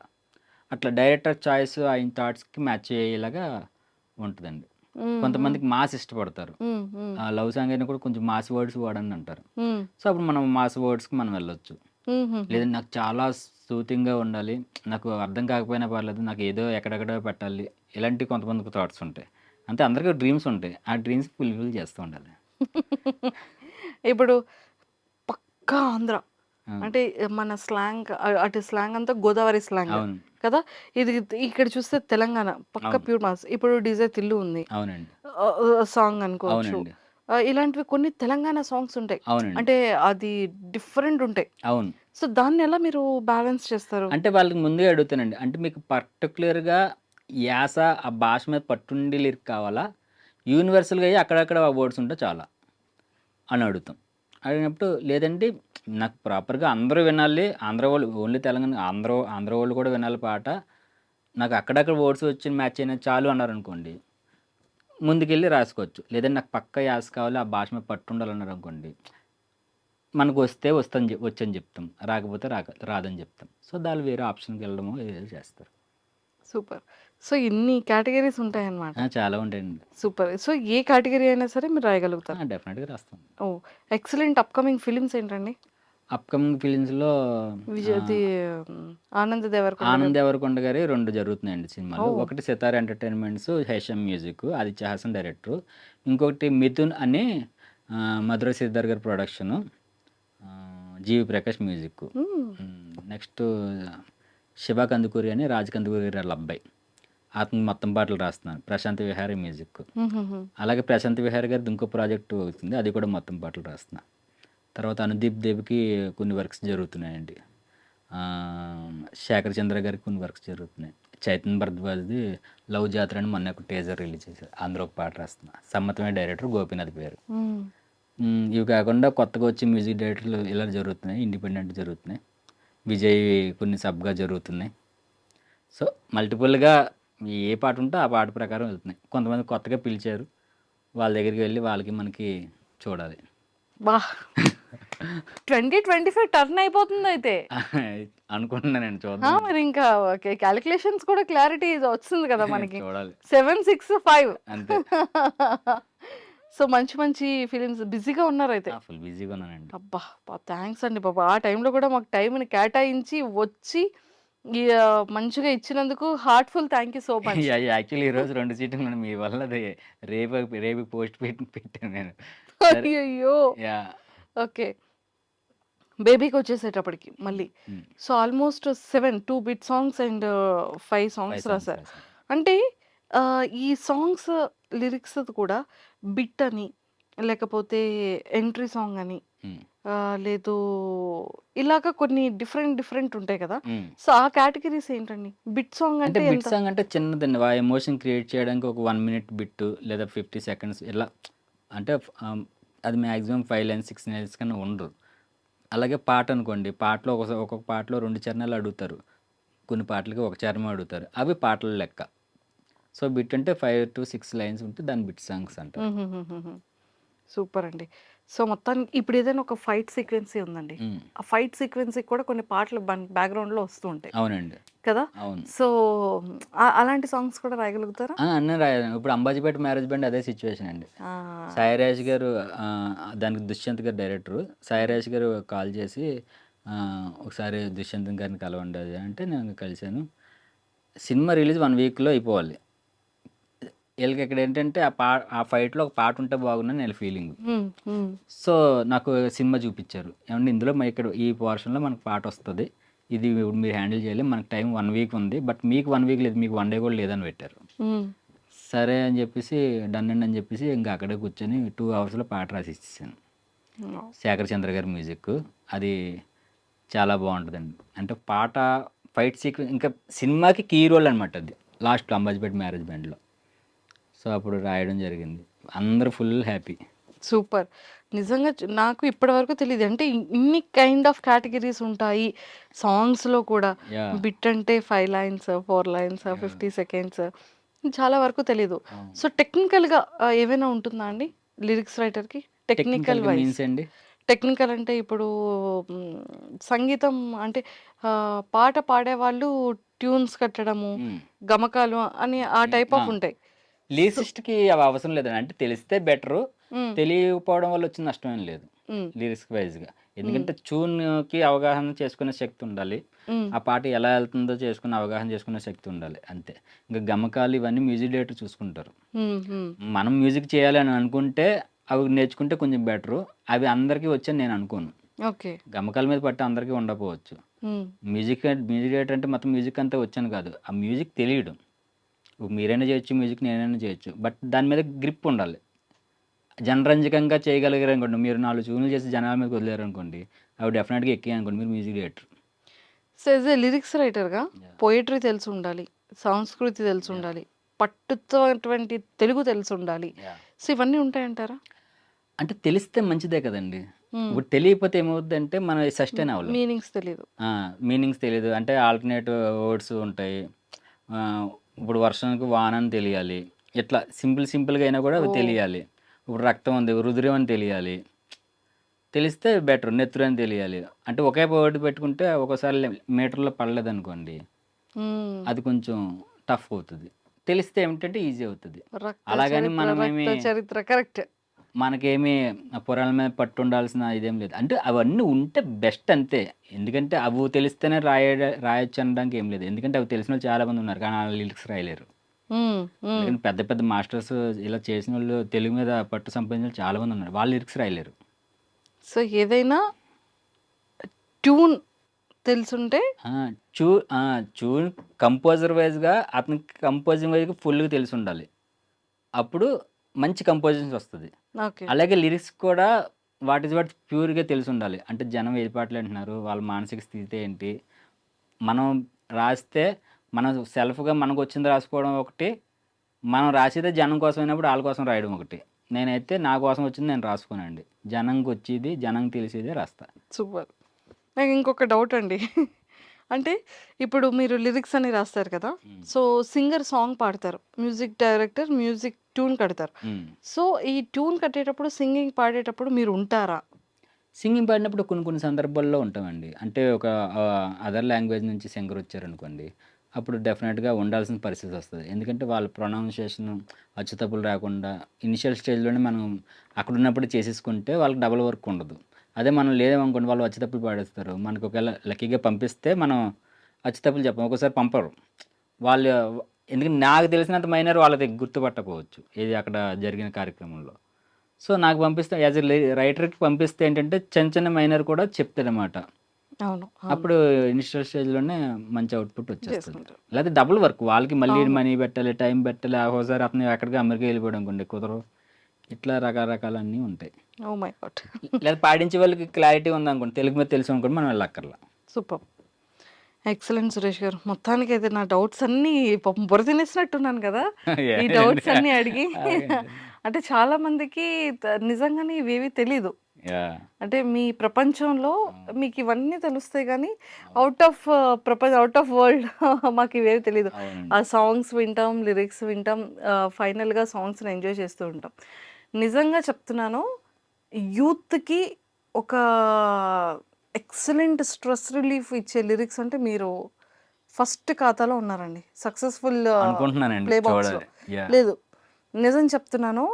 అట్లా డైరెక్టర్ చాయిస్ ఆయన థాట్స్‌కి మ్యాచ్ అయ్యేలాగా ఉంటదండి. హ్మ్. హ్మ్. కొంతమందికి మాస్ ఇష్టపడతారు. హ్మ్. హ్మ్. లవ్ సాంగ్ అయినా కూడా కొంచెం మాస్ వర్డ్స్ వాడండి అంటారు. హ్మ్. సో, అప్పుడు మనం మాస్ వర్డ్స్‌కి మనం వెళ్ళొచ్చు. హుహుహు. లేదంటే నాకు చాలా సూతింగ్‌గా ఉండాలి. నాకు అర్థం కాకపోయినా పర్లేదు. నాకు ఏదో ఎక్కడెక్కడో పెట్టాలి. ఇలాంటి కొంతమందికి థాట్స్ ఉంటాయి. అంతే అందరికి డ్రీమ్స్ ఉంటాయి. ఆ డ్రీమ్స్‌కి ఫుల్‌ఫిల్ చేస్తూ ఉండాలి. ఇప్పుడు పక్కా ఆంధ్ర. ఆ! అంటే మన స్లాంగ్ అటు స్లాంగ్ అంతా గోదావరి స్లాంగ్ అవును. కదా! ఇది ఇక్కడ చూస్తే తెలంగాణ పక్కా అవును. Pure mass. ఇప్పుడు 'డీజే తిల్లు' ఉంది. అవునండి. సాంగ్ అనుకోవచ్చు. అవునండి. ఇలాంటివి కొన్ని తెలంగాణ సాంగ్స్ ఉంటాయి. అవునండి. అంటే అది డిఫరెంట్ ఉంటాయి. అవును. సో, దాన్నెలా మీరు బ్యాలెన్స్ చేస్తారు? అంటే వాళ్ళకి ముందే అడుగుతానండి. అంటే మీకు పర్టిక్యులర్‌గా యాస, ఆ భాష మీద పట్టుండి లిరిక్ కావాలా? యూనివర్సల్‌గా అయ్యి అక్కడక్కడ ఆ వర్డ్స్ ఉంటే చాలా అని అడుగుతాం. అడిగినప్పుడు లేదంటే నాకు ప్రాపర్‌గా అందరూ వినాలి. ఆంధ్ర వాళ్ళు ఓన్లీ తెలంగాణ ఆంధ్ర వాళ్ళు కూడా వినాలి పాట. నాకు అక్కడక్కడ వర్డ్స్ వచ్చి మ్యాచ్ అయినా చాలు అన్నారనుకోండి. ముందుకెళ్ళి రాసుకోవచ్చు. లేదంటే నాకు పక్కా యాస కావాలి. ఆ భాష మీద పట్టుండాలన్నారనుకోండి. మనకొస్తే వచ్చని చెప్తాం. రాకపోతే రాదని చెప్తాం. సో, దాళ్ళు వేరే ఆప్షన్‌కి వెళ్ళడమో ఏదో చేస్తారు. సూపర్. సో, ఇన్ని కేటగరీస్ ఉంటాయన్నమాట. చాలా ఉంటాయండి. సూపర్. సో, ఏ కేటగరీ అయినా సరే మీరు రాయగలుగుతారు. డెఫినిట్‌గా రాస్తాం. ఓహ్! ఎక్సలెంట్ అప్‌కమింగ్ ఫిల్మ్స్ ఏంటండి? అప్‌కమింగ్ ఫిలిమ్స్‌లో ఇది ఆహ్, హ్మ్. 'ఆనంద్ దేవరకొండ' 'ఆనంద్ గారు. దేవరకొండ' గారియి 2 జరుగుతున్నాయండి సినిమాలు. ఓహ్! ఒకటి 'Sithara entertainments' 'Hesham music' Aditya Hasan director. ఇంకొకటి 'మిథున్' అని మధురై శ్రీధర్ గారి ప్రొడక్షను. 'జీవి ప్రకాష్' మ్యూజిక్కు. హ్మ్. నెక్స్టు 'శివ కందుకూరి' అని రాజ్ కందుకూరి గారి ఆళ్ళ అబ్బాయి. అతను మొత్తం పాటలు రాస్తున్నాను. 'ప్రశాంత్ విహారీ' మ్యూజిక్కు. హుహుహు. అలాగే 'ప్రశాంత్ విహారీ' గారిది ఇంకో ప్రాజెక్టు అవుతుంది. అది కూడా మొత్తం పాటలు రాస్తున్నా. తర్వాత 'అనుదీప్ దేవ్‌కి' కొన్ని వర్క్స్ జరుగుతున్నాయండి. 'శేఖర్ చంద్ర' గారికి కొన్ని వర్క్స్ జరుగుతున్నాయి. 'చైతన్ భరద్వాజ్‌ది 'లవ్ జాతర' అని మొన్న ఒక టీజర్ రిలీజ్ చేశారు. అందులో ఒక పాట రాస్తున్నా. సమ్మతమే డైరెక్టర్ గోపీనాథ్ పేరు. హ్మ్. ఇవి కాకుండా కొత్తగా వచ్చే మ్యూజిక్ డైరెక్టర్లు ఇలా జరుగుతున్నాయి. ఇండిపెండెంట్ జరుగుతున్నాయి. విజయ్ కొన్ని సబ్‌గా జరుగుతున్నాయి. సో, మల్టిపుల్‌గా ఏ పాట ఉంటే ఆ పాట ప్రకారం వెళ్తున్నాయి. కొంతమంది కొత్తగా పిలిచారు. వాళ్ళ దగ్గరికి వెళ్లి వాళ్ళకి మనకి చూడాలి. వాహ్! 2025 టర్న్ అయిపోతుంది అయితే. అనుకుంటున్నానండి, చూద్దాం. మరి ఇంకా క్యాలిక్యులేషన్స్ కూడా క్లారిటీ వస్తుంది కదా మనకి. చూడాలి 7, 6, 5. అంతే. సో మంచి మంచి ఫిలిమ్స్ బిజీగా ఉన్నారైతే. ఫుల్ బిజీగా ఉన్నానండి. అబ్బా! థ్యాంక్స్ అండి బాబు. ఆ టైంలో కూడా మాకు టైంని కేటాయించి వచ్చి మంచిగా ఇచ్చినందుకు heartful thank you so much. Actually ఈరోజు 2 సీటింగ్లు ఉన్నాయి. మీ వల్ల అది రేపు పోస్ట్ పెట్టాను నేను. సరే. అయ్యయ్యో! యాహ్! ఓకే. బేబీకొచ్చేసేటప్పటికి మళ్ళీ. హ్మ్. So almost 2 bit songs and 5 5 songs songs రాశారు. రాశాను. అంటే ఈ సాంగ్స్ లిరిక్స్ కూడా బిట్ అని, లేకపోతే ఎంట్రీ సాంగ్ అని, హ్మ్. లేదు ఇలాగ కొన్ని డిఫరెంట్ ఉంటాయి కదా! హ్మ్. సో ఆ కేటగరీస్ ఏంటండి? బిట్ సాంగ్ అంటే అంటే బిట్ ఎంత? సాంగ్ అంటే చిన్నదండి. ఆ ఎమోషన్ క్రియేట్ చేయడానికి ఒక 1 మినిట్ బిట్ లేదా 50 సెకండ్స్ ఇలా, అంటే అది మాక్సిమం 5 లైన్స్ 6 లైన్స్ కన్నా ఉండదు. అలాగే పాట అనుకోండి. పాటలో ఒక్కొక్క పాటలో 2 చరణాలు అడుగుతారు. కొన్ని పాటలకి ఒక చరణం అడుగుతారు. అవి పాటల లెక్క. సో బిట్ అంటే 5-6 లైన్స్ ఉంటే దాన్ని బిట్ సాంగ్స్ అంటారు. హుహుహుహుహు. సూపర్ అండి. సో మొత్తానికి ఇప్పుడు ఏదైనా ఒక ఫైట్ సీక్వెన్సీ ఉందండి. హ్మ్. ఆ ఫైట్ సీక్వెన్స్‌కి కూడా కొన్ని పాటలు బ్యాక్‌గ్రౌండ్‌లో వస్తూ ఉంటాయి అవునండి. కదా! అవును. సో అలాంటి సాంగ్స్ కూడా రాయగలుగుతారా? అన్నీ రాయాను. ఇప్పుడు 'అంబాజీపేట మ్యారేజ్ బ్యాండ్' అదే సిచ్యువేషన్ అండి. ఆ! సాయిరాజ్ గారు దానికి దుష్యంత్ గారు డైరెక్టరు. సాయిరాజ్ గారు కాల్ చేసి ఒకసారి దుష్యంత్ గారిని కలవండి అది అంటే నేను కలిసాను. సినిమా రిలీజ్ 1 వీక్‌లో అయిపోవాలి. ఈళ్ళకి ఇక్కడ ఏంటంటే ఆ ఫైట్‌లో ఒక పాట ఉంటే బాగుండని ఈళ్ళ ఫీలింగు. హ్మ్. హ్మ్. సో నాకు సినిమా చూపిచ్చారు. ఏవండీ ఇందులో ఇక్కడ ఈ పోర్షన్‌లో మనకు పాటొస్తది. ఇది ఇప్పుడు మీరు హ్యాండిల్ చేయాలి. మనకు టైం 1 వీక్ ఉంది. బట్ మీకు 1 వీక్ లేదు. మీకు 1 డే కూడా లేదని పెట్టారు. హ్మ్. సరే అని చెప్పేసి డన్ అండి అని చెప్పేసి ఇంకా అక్కడే కూర్చొని 2 అవర్స్‌లో పాట రాసి ఇచ్చేసాను. హ్మ్. శేఖర్ చంద్ర గారి మ్యూజిక్. అది చాలా బావుంటదండి. అంటే పాట, ఫైట్ సీక్వెన్స్ ఇంకా సినిమాకి కీ రోల్ అనమాట అది. లాస్ట్‌లో 'అంబాజీపేట మ్యారేజ్ బ్యాండ్‌లో'. సో అప్పుడు రాయడం జరిగింది. అందరూ ఫుల్ హ్యాపీ. సూపర్. నిజంగా నాకు ఇప్పటివరకు తెలీదు. అంటే ఇన్ని కైండ్ ఆఫ్ కేటగరీస్ ఉంటాయి సాంగ్స్‌లో కూడా. యాహ్! బిట్ అంటే 5 లైన్స్, 4 లైన్స్, యాహ్! 50 సెకండ్స్ చాలా వరకు తెలీదు. అవును. సో టెక్నికల్‌గా ఏమైనా ఉంటుందా అండి లిరిక్స్ రైటర్‌కి? టెక్నికల్ టెక్నికల్‌గా వైస్. మీన్స్ అండి? టెక్నికల్ అంటే ఇప్పుడు సంగీతం అంటే పాట పాడేవాళ్ళు ట్యూన్స్ కట్టడము, హ్మ్. గమకాలు అని ఆ హ్మ్. టైప్ ఆఫ్ ఉంటాయి. సో లిరిసిస్ట్‌కి అవి అవసరం లేదండి. అంటే తెలిస్తే బెటరు. హ్మ్. తెలియకపోవడం వల్ల వచ్చిన నష్టం ఏం లేదు. హ్మ్. లిరిక్స్ వైస్‌గా. హ్మ్. ఎందుకంటే ట్యూన్‌కి అవగాహన చేసుకునే శక్తి ఉండాలి. హ్మ్. ఆ పాట ఎలా ఎళ్తుందో చేసుకునే అవగాహన చేసుకునే శక్తి ఉండాలి అంతే. ఇంక గమకాలు ఇవన్నీ మ్యూజిక్ డైరెక్టర్ చూసుకుంటారు. హ్మ్. హ్మ్. మనం మ్యూజిక్ చేయాలి అని అనుకుంటే అవి నేర్చుకుంటే కొంచెం బెటరు. అవి అందరికీ వచ్చని నేను అనుకోను. ఓకే. గమకాల మీద పట్టు అందరికీ ఉండకపోవచ్చు. హ్మ్. మ్యూజిక్ డైరెక్టర్ అంటే మొత్తం మ్యూజిక్ అంతా వచ్చని కాదు. ఆ మ్యూజిక్ తెలియడం. మీరైనా చేయొచ్చు మ్యూజిక్, నేనైనా చేయొచ్చు. బట్ దాని మీద గ్రిప్ ఉండాలి. జనరంజకంగా చేయగలిగారనుకోండి, మీరు 4 ట్యూన్‌లు చేసి జనాల మీదకి వదిలారనుకోండి, అవి డెఫినిట్‌గా ఎక్కాయనుకోండి, మీరు music director. So as a lyrics రైటర్‌గా యాహ్! పోయెట్రీ తెలిసుండాలి, సంస్కృతి యాహ్! తెలిసుండాలి, పట్టుతోటువంటి తెలుగు తెలిసుండాలి. యాహ్! సో ఇవన్నీ ఉంటాయంటారా? అంటే తెలిస్తే మంచిదే కదండీ! హ్మ్. ఇప్పుడు తెలియకపోతే ఏమవుద్దంటే మనం సస్టైన్ అవ్వలేం. మీనింగ్స్ తెలీదు. ఆ! మీనింగ్స్ తెలీదు. అంటే ఆల్టర్‌నేట్ వర్డ్స్ ఉంటాయి. ఆహ్, ఇప్పుడు వర్షానికి వాన అని తెలియాలి. ఇట్లా సింపుల్‌గా అయినా కూడా అవి ఓహ్! తెలియాలి. ఇప్పుడు రక్తం ఉంది, రుధిరం అని తెలియాలి. తెలిస్తే బెటర్. నెత్తురు అని తెలియాలి. అంటే ఒకే వర్డ్ పెట్టుకుంటే ఒక్కోసారి మీటర్‌లో పడలేదనుకోండి, హ్మ్. అది కొంచెం టఫ్ అవుతది. తెలిస్తే ఏమిటంటే ఈజీ అవుతది. రక్త అలాగని చరిత్ర, మనమేమి రక్త చరిత్ర కరెక్ట్. మనకేమి పురాణాల మీద పట్టుండాల్సిన ఇదేం లేదు. అంటే అవన్నీ ఉంటే బెస్ట్ అంతే. ఎందుకంటే అవి తెలిస్తేనే రాయొచ్చు అనడానికి ఏం లేదు. ఎందుకంటే అవి తెలిసినోళ్ళు చాలా మంది ఉన్నారు. కానీ ఆళ్ళు లిరిక్స్ రాయలేరు. హ్మ్. హ్మ్. ఎందుకంటే పెద్ద పెద్ద మాస్టర్స్ ఇలా చేసినోళ్ళు, తెలుగు మీద పట్టు సంపాదించినోళ్ళు చాలా మంది ఉన్నారు. వాళ్ళు లిరిక్స్ రాయలేరు. సో ఏదైనా ట్యూన్ తెలిసుంటే ఆ! చూ ఆ! ట్యూన్ కంపోజర్ వైస్‌గా అతనికి కంపోజింగ్ వైస్‌గా ఫుల్‌గా తెలిసుండాలి. అప్పుడు మంచి కంపోజిషన్స్ వస్తది. ఓకే. అలాగే లిరిక్స్ కూడా వాట్ ఈస్ వాట్ ప్యూర్‌గా తెలిసుండాలి. అంటే జనం ఏ పాటలు వింటున్నారు, వాళ్ళ మానసిక స్థితి ఏంటి, మనం రాస్తే మనం సెల్ఫ్‌గా మనకొచ్చింది రాసుకోవడం ఒకటి, మనం రాసేదే జనం కోసం అయినప్పుడు ఆళ్ళ కోసం రాయడం ఒకటి. నేనైతే నా కోసం వచ్చింది నేను రాసుకోనండి. జనంకొచ్చేది, జనంకి తెలిసేదే రాస్తా. సూపర్. నాకు ఇంకొక డౌట్ అండి. అంటే ఇప్పుడు మీరు లిరిక్స్ అని రాస్తారు కదా! హ్మ్. సో సింగర్ సాంగ్ పాడతారు. మ్యూజిక్ డైరెక్టర్ మ్యూజిక్ ట్యూన్ కడతారు. హ్మ్. సో ఈ ట్యూన్ కట్టేటప్పుడు, సింగింగ్ పాడేటప్పుడు మీరు ఉంటారా? సింగింగ్ పాడినప్పుడు కొన్ని కొన్ని సందర్భాల్లో ఉంటామండి. అంటే ఒక అదర్ లాంగ్వేజ్ నుంచి సింగర్ వచ్చారనుకోండి. అప్పుడు డెఫినిట్‌గా ఉండాల్సిన పరిస్థితి వస్తది. ఎందుకంటే వాళ్ళ ప్రొనౌన్సియేషన్ అచ్చు తప్పులు రాకుండా ఇనిషియల్ స్టేజ్‌లోనే మనం అక్కడున్నప్పుడు చేసేసుకుంటే వాళ్ళకి డబుల్ వర్క్ ఉండదు. అదే మనం లేదనుకోండి వాళ్ళు అచ్చు తప్పులు పాడేస్తారు. మనకు ఒకవేళ లక్కీగా పంపిస్తే మనం అచ్చు తప్పులు చెప్పం. ఒక్కోసారి పంపరు. వాళ్ళు ఎందుకంటే నాకు తెలిసినంత మైనర్ వాళ్ళది గుర్తుపట్టకపోవచ్చు. ఏది అక్కడ జరిగిన కార్యక్రమంలో. సో, నాకు పంపిస్తే యాస్ ఎ రైటర్‌కి పంపిస్తే ఏంటంటే చిన్న చిన్న మైనర్ కూడా చెప్తాడనమాట. అవును. అవును. అప్పుడు ఇనిషియల్ స్టేజ్‌లోనే మంచి అవుట్‌పుట్ వచ్చేస్తది. చేసుకుంటారు. లేతే డబుల్ వర్క్ వాళ్ళకి మళ్ళీ అవును. మనీ పెట్టాలి, టైం పెట్టాలి. ఒక్కోసారి అతను ఎక్కడికో అమెరికా వెళ్ళిపోయాడు అనుకోండి కుదరవు. ఇట్లా రకరకాలన్నీ ఉంటాయి. ఓహ్ మై గాడ్! లేదా పాడించే వాళ్ళకి క్లారిటీ ఉందనుకోండి, తెలుగు మీద తెలుసనుకోండి మనం వెళ్ళక్కర్లా. సూపర్బ్! ఎక్సలెంట్ సురేష్ గారు. మొత్తానికైతే నా డౌట్స్ అన్నీ పాపం బుర్ర తినేసినట్టున్నాను కదా! ఈ యాహ్! డౌట్స్ అన్నీ అడిగి. అలాగేనండి. అంటే చాలా మందికి నిజంగానే ఇవేవి తెలీదు. యాహ్! అంటే మీ ప్రపంచంలో అవును. మీకు ఇవన్నీ తెలుస్తాయి గానీ, అవును. ఔట్ ఆఫ్ వరల్డ్ మాకివేవి తెలీదు. అవునండి. ఆ సాంగ్స్ వింటాం, లిరిక్స్ వింటాం, ఫైనల్‌గా సాంగ్స్‌ని ఎంజాయ్ చేస్తూ ఉంటాం. నిజంగా చెప్తున్నాను, యూత్‌కి ఒక ఎక్సలెంట్ స్ట్రెస్ రిలీఫ్ ఇచ్చే లిరిక్స్ అంటే మీరు ఫస్ట్ ఖాతాలో ఉన్నారండి. సక్సెస్‌ఫుల్ అనుకుంటున్నానండి. ప్లే బాక్స్‌లో. చూడాలి. యాహ్! లేదు, నిజం చెప్తున్నాను.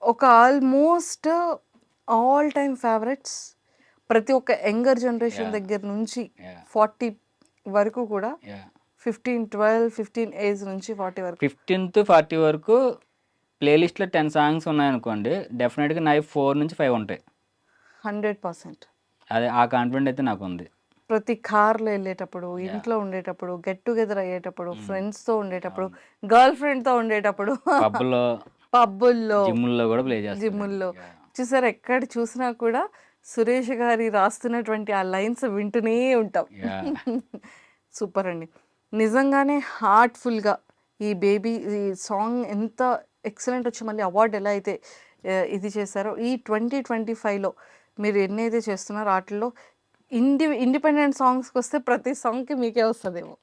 ఒక ఆల్మోస్ట్ ఆల్ టైమ్ ఫేవరెట్స్ ప్రతి ఒక్క యంగర్ జనరేషన్ యాహ్! దగ్గర నుంచి యాహ్! 40 వరకు కూడా యాహ్! 15 ఏజ్ నుంచి 40 వరకు 15-40 వరకు ప్లే లిస్ట్‌లో 10 సాంగ్స్ ఉన్నాయనుకోండి. డెఫినిట్‌గా నాయి 4-5 ఉంటాయి. 100% అది ఆ కాన్ఫిడెంట్ అయితే నాకుంది. ప్రతి కార్‌లో ఎళ్ళేటప్పుడు, యాహ్! ఇంట్లో ఉండేటప్పుడు, గెట్ టుగెదర్ అయ్యేటప్పుడు, హ్మ్. ఫ్రెండ్స్‌తో ఉండేటప్పుడు, అవును. గర్ల్ ఫ్రెండ్‌తో ఉండేటప్పుడు, పబ్‌లో, పబ్బుల్లో, జిమ్‌ల్లో గూడా ప్లే చేస్తారండి. జిమ్ముల్లో యాహ్! చూసారా, ఎక్కడ చూసినా కూడా సురేష్ గారి రాస్తున్నటువంటి ఆ లైన్స్ వింటూనే ఉంటాం. యాహ్! సూపర్ అండి. నిజంగానే హార్ట్‌ఫుల్‌గా ఈ బేబీ ఈ సాంగ్ ఎంత ఎక్సలెంట్ వచ్చి మళ్ళీ అవార్డ్ ఎలా అయితే ఇది చేశారో, ఈ 2025లో మీరు ఎన్నైతే చేస్తున్నారో ఆటిల్లో ఇండిపెండెంట్ సాంగ్స్‌కొస్తే ప్రతి సాంగ్‌కి మీకే వస్తదేమో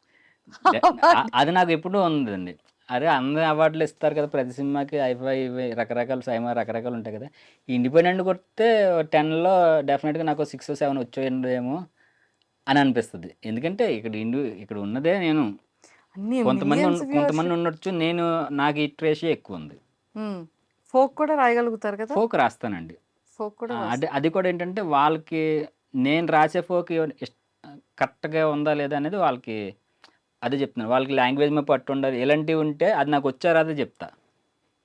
డె అవార్డ్. అది నాకెప్పుడూ ఉందండి. అరే! అందరు అవార్డులు ఇస్తారు కదా! ప్రతి సినిమాకి హైఫై ఇవి రకరకాల సైమా రకరకాలు ఉంటాయి కదా! ఈ ఇండిపెండెంట్ కొడితే 10లో డెఫినిట్‌గా నాకు 6, 7 వచ్చేయండేమో అని అనిపిస్తది. ఎందుకంటే ఇక్కడ ఉన్నదే నేను. అన్నీ మిలియన్స్ కొంతమంది వ్యూవర్‌షిప్. ఉండొచ్చు. నాకు హిట్ రేషియో ఎక్కువుంది. హ్మ్. ఫోక్ కూడా రాయగలుగుతారు కదా! ఫోక్ రాస్తానండి. ఫోక్ కూడా అంటే రాస్తారు. అది కూడా ఏంటంటే వాళ్ళకి నేను రాసే ఫోక్ కరెక్ట్‌గా ఉందా లేదా అనేది వాళ్ళకి అదే చెప్తున్నాను. వాళ్ళకి లాంగ్వేజ్ మీద పట్టుండాలి. ఇలాంటివి ఉంటే అది నాకొచ్చా రాదో చెప్తా.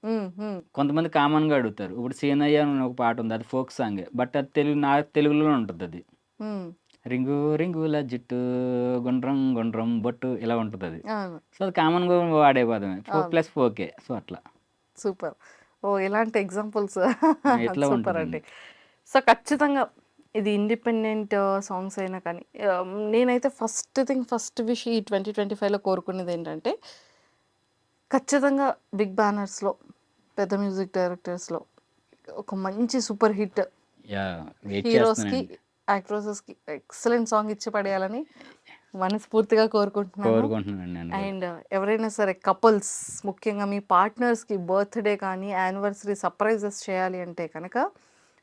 హ్మ్. హ్మ్. కొంతమంది కామన్‌గా అడుగుతారు. ఇప్పుడు 'సీనయ్య' అని ఒక పాటుంది. అది ఫోక్ సాంగే. బట్ అది తెలుగులోనే ఉంటదది. హ్మ్. 'రింగు రింగుల జుట్టు గుండ్రం గుండ్రం బొట్టు' ఇలా ఉంటదది. అవును. సో, అది కామన్‌గా వాడే పదమే. ఫోక్ అవును. ప్లస్ ఫోకే. సో, అట్లా. సూపర్. ఓహ్! ఇలాంటి ఎగ్జాంపుల్స్ ఇట్లా సూపర్ అండి. ఉంటదండి. సో, ఖచ్చితంగా ఇది ఇండిపెండెంట్ సాంగ్స్ అయినా కానీ నేనైతే ఫస్ట్ విష్ ఈ 2025లో కోరుకునేదేంటంటే, ఖచ్చితంగా బిగ్ బ్యానర్స్‌లో, పెద్ద మ్యూజిక్ డైరెక్టర్స్‌లో ఒక మంచి సూపర్ హిట్ యాహ్! వెయిట్ హీరోస్‌కి, చేస్తున్నానండి. యాక్ట్రెసెస్‌కి ఎక్సలెంట్ సాంగ్ ఇచ్చి పడేయాలని మనస్ఫూర్తిగా కోరుకుంటున్నాను. కోరుకుంటున్నానండి నేను గూడా. అండ్ ఎవరైనా సరే కపుల్స్, ముఖ్యంగా మీ పార్ట్నర్స్‌కి బర్త్‌డే కానీ, యానివర్సరీ సర్ప్రైజెస్ చేయాలి అంటే కనుక,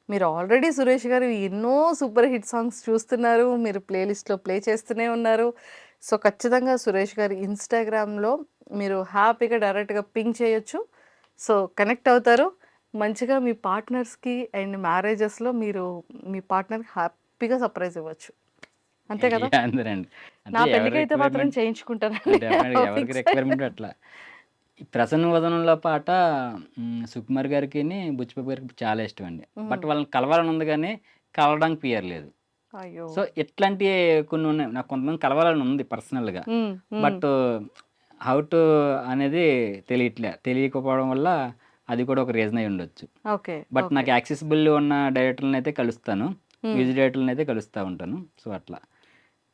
మీరు ఆల్రెడీ సురేష్ గారు ఎన్నో సూపర్ హిట్ సాంగ్స్ చూస్తున్నారు. మీరు ప్లేలిస్ట్‌లో ప్లే చేస్తూనే ఉన్నారు. సో, ఖచ్చితంగా సురేష్ గారి ఇన్‌స్టాగ్రామ్‌లో మీరు హ్యాపీగా డైరెక్ట్‌గా పింగ్ చేయొచ్చు. సో, కనెక్ట్ అవుతారు. మంచిగా మీ పార్ట్నర్స్‌కి అండ్ మ్యారేజెస్‌లో మీరు మీ పార్ట్నర్‌కి హ్యాపీగా సర్ప్రైజ్ ఇవ్వచ్చు. అంతే కదా! అంతేనండి. నా అంటే ఎవరి పెళ్ళికైతే మాత్రం రిక్వైర్మెంట్ చేయించుకుంటానండి. డెఫినిట్‌గా ఎవరికి ఫిక్స్. రిక్వైర్మెంట్ అట్లా. ఈ 'ప్రసన్న వదనంలో' పాట సుకుమార్ గారికిని, బుచ్చిబాబు గారికి చాలా ఇష్టమండి. హ్మ్. బట్ వాళ్ళని కలవాలని ఉంది గానీ, కలవడానికి కుదరలేదు. అయ్యో! సో, ఇట్లాంటియి కొన్ని ఉన్నాయి. నాకు కొంతమందిని కలవాలని ఉంది పర్సనల్‌గా. హ్మ్. హ్మ్. బట్ హౌ టు అనేది తెలియకపోవడం వల్ల అది కూడా ఒక రీజన్ అయ్యుండొచ్చు. ఓకే. But okay. నాకు యాక్సెసిబుల్ ఉన్న డైరెక్టర్‌లనైతే కలుస్తాను. హ్మ్. మ్యూజిక్ డైరెక్టర్‌లనైతే కలుస్తా ఉంటాను. సో, అట్లా.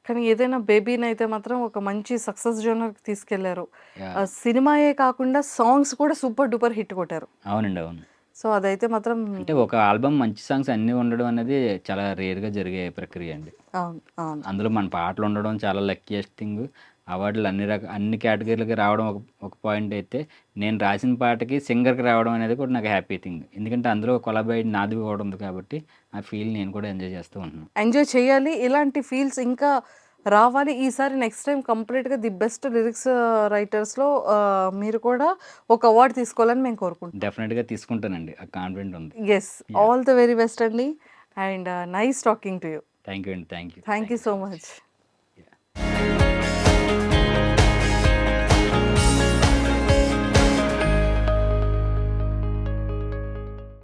కానీ ఏదైనా బేబీనైతే మాత్రం ఒక మంచి సక్సెస్ జోనర్‌కి తీసుకెళ్లారు. యాహ్! సినిమాయే కాకుండా సాంగ్స్ కూడా సూపర్ డూపర్ హిట్ కొట్టారు. అవునండి. అవును. సో, అదైతే మాత్రం అంటే ఒక ఆల్బమ్ మంచి సాంగ్స్ అన్నీ ఉండడం అనేది చాలా రేర్‌గా జరిగే ప్రక్రియ అండి. అవును. అవును. అందులో మన పాటలుండడం చాలా లక్కీయెస్ట్ థింగు. అవార్డులు అన్ని కేటగిరీలకి రావడం ఒక పాయింట్ అయితే, నేను రాసిన పాటకి సింగర్‌కి రావడం అనేది కూడా నాకు హ్యాపీ థింగ్. ఎందుకంటే అందులో కొలాబరేట్ నాది కూడా ఉంది కాబట్టి, ఆ ఫీల్ నేను కూడా ఎంజాయ్ చేస్తూ ఉంటున్నాను. ఎంజాయ్ చేయాలి. ఇలాంటి ఫీల్స్ ఇంకా రావాలి. ఈసారి నెక్స్ట్ టైమ్ కంప్లీట్‌గా ది బెస్ట్ లిరిక్స్ రైటర్స్‌లో మీరు కూడా ఒక అవార్డ్ తీసుకోవాలని మేము కోరుకుంటున్నాం. డెఫినెట్‌గా తీసుకుంటానండి. ఆ కాన్ఫిడెంట్ ఉంది. Yes. Yeah! All the very best అండి. And nice talking to you. Thank you అండి. Thank you. Thank you so much.